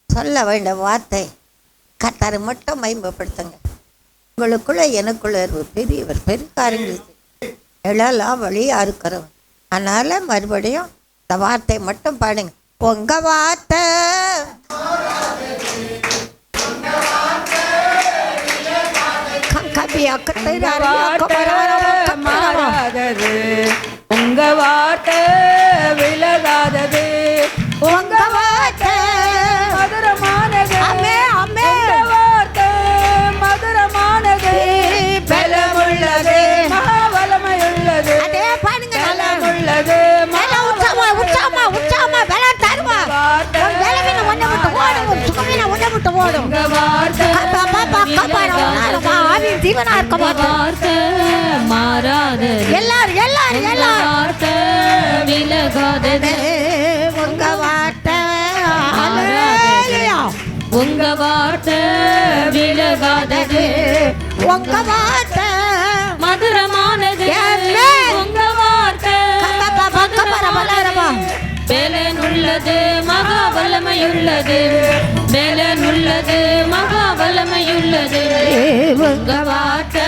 சொல்ல வேண்டிய வார்த்தை, கர்த்தரை மட்டும் மகிமைப்படுத்துங்க. உங்களுக்குள்ள எனக்குள்ள பெரியவர், பெரிய காரியங்கள் எழலாம் வழியாக இருக்கிறவர். அதனால் மறுபடியும் இந்த வார்த்தை மட்டும் பாடுங்க. உங்க வார்த்தை மாறாதது, உங்க வார்த்தை விலகாதது, உங்க வார்த்தை மதுரமானது, உங்க வார்த்தை மதுரமானது, பலமுள்ளது மகாவலமையுள்ளது, பலமுள்ளது மாறாதது, வார்த்தை விலகாதது, உங்க வார்த்தை உங்க வார்த்தை விலகாதது, உங்க வார்த்தை மதுரமானது, உங்க வார்த்தை பலனுள்ளது மகா வல்லமையுள்ளது, பலனுள்ளது மகா வல்லமையுள்ளது, உங்க வார்த்தை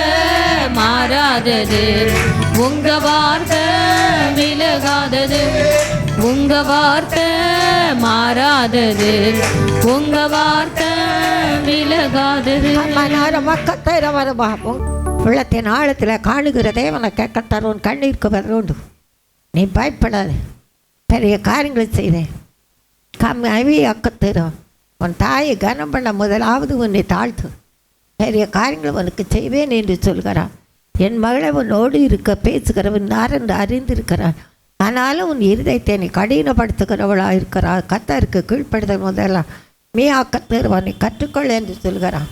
மாறாதது, உங்க வார்த்தை விலகாதது, உங்க வார்த்தை மாறாதது, உங்க வார்த்தை விலகாதது. உள்ளத்தின் ஆழத்தில் காணுகிற தேவனை கேட்கத்தார். உன் கண்ணீருக்கு வரண்டு, நீ பயப்படாத. பெரிய காரியங்களை செய்தேன். அவி அக்கத்தரும் உன் தாயை கனம் பண்ண முதலாவது உன்னை தாழ்த்து. பெரிய காரியங்களை உனக்கு செய்வேன் என்று சொல்கிறான். என் மகளை உன்னோடு இருக்க பேசுகிறவன் யார் என்று அறிந்திருக்கிறான். ஆனாலும் உன் இருதயத்தை நீ கடினப்படுத்துகிறவளாக இருக்கிறாள். கத்தருக்கு கீழ்ப்படுதல் முதலாம் மீ ஆக்கத்தருவனை கற்றுக்கொள் என்று சொல்கிறான்.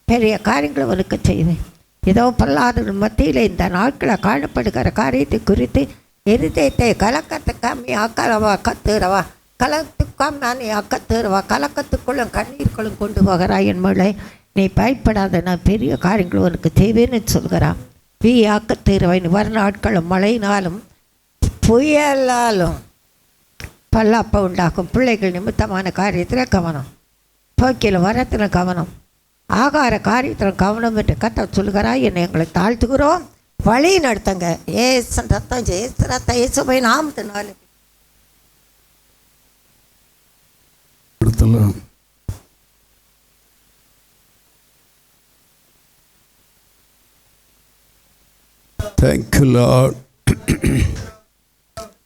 பெரிய காரியங்களை உனக்கு செய்வேன். ஏதோ பொல்லாத மத்தியில் இந்த நாட்களை காணப்படுகிற காரியத்தை குறித்து இருதயத்தை கலக்கத்துக்காமி அக்கலவா கத்துறவா, கலத்துக்காம் நான் அக்கத்துறவா, கலக்கத்துக்குள்ளும் கண்ணீர்களும் கொண்டு போகிறாய். என் மகளை நீ பயப்படாத, நான் பெரிய காரியங்கள் உனக்கு செய்வேன்னு சொல்கிறான். வீ ஆக்கத்துறவன் வர நாட்களும் மழையினாலும் புயலாலும் பல்லாப்ப உண்டாகும். பிள்ளைகள் நிமித்தமான காரியத்தில் கவனம், போக்கில் வரத்தில் கவனம், ஆகார காரியத்தில் கவனம் என்று கத்த சொல்கிறாய். என்னை எங்களை தாழ்த்துகிறோம். வழி நடத்துங்க. ஏசு ரத்தம் இயேசுவை நாமத்தினால Thank you, Lord.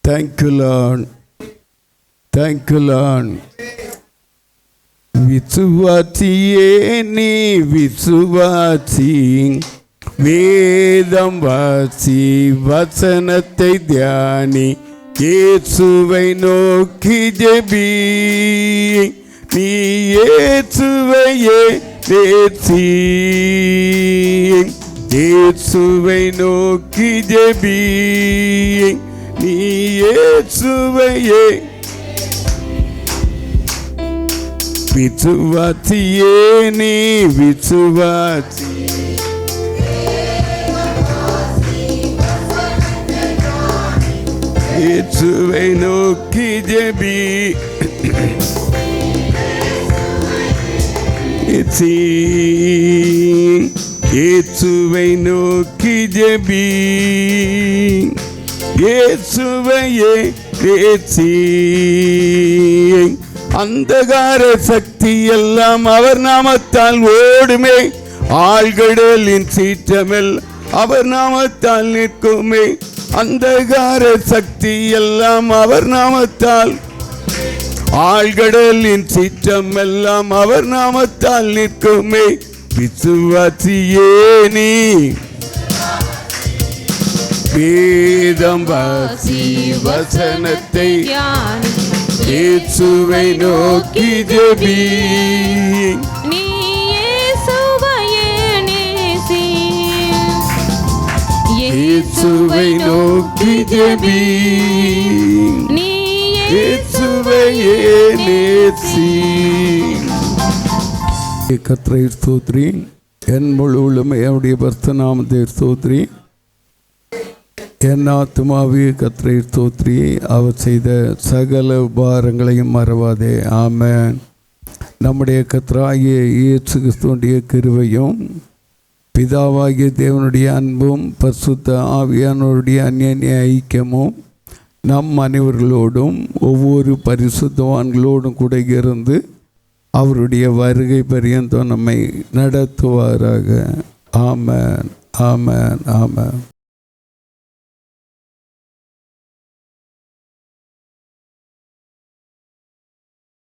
Thank you, Lord. Thank you, Lord. விசுவாசியே நீ விசுவாசி, வேதம் வாசி, வசனத்தை தியானி, இயேசுவை நோக்கி ஜெபி, நீ இயேசுவையே நேசி, இயேசுவை நோக்கி ஜெபி, நீ இயேசுவையே. விசுவாசியே நீ விசுவாசி, இயேசுவை நோக்கி ஜெபி, இயேசுவை நோக்கி ஜெபி, இயேசுவையே நேசி. அந்தகார சக்தி எல்லாம் அவர் நாமத்தால் ஓடுமே, ஆழ்கடலின் சீற்றமெல் அவர் நாமத்தால் நிற்குமே. அந்தகார சக்தி எல்லாம் அவர் நாமத்தால், ஆழ்கடலின் சீற்றம் எல்லாம் அவர் நாமத்தால் நிற்குமே. விசுவாசியே நீ வேதம் வாசி, வசனத்தை இயேசுவை நோக்கி ஜெபி, நீ இயேசுவையே நேசி, இயேசுவை நோக்கி ஜெபி, நீ இயேசுவையே நேசி. கர்த்தரை ஸ்தோத்திரி, என் முழு உள்ளமே அவருடைய பரிசுத்த நாமத்தை ஸ்தோத்திரி. என் ஆத்துமாவே கர்த்தரை ஸ்தோத்திரி, அவர் செய்த சகல உபகாரங்களையும் மறவாதே. ஆமென். நம்முடைய கர்த்தராகிய இயேசு கிறிஸ்துவுடைய கிருபையும் பிதாவாகிய தேவனுடைய அன்பும் பரிசுத்த ஆவியானவருடைய அந்யோன்ய ஐக்கியமும் நம் அனைவர்களோடும் ஒவ்வொரு பரிசுத்தவான்களோடும் கூட இருந்து அவருடைய வருகை பரியந்தம் நம்மை நடத்துவாராக. ஆமென், ஆமென், ஆமென்.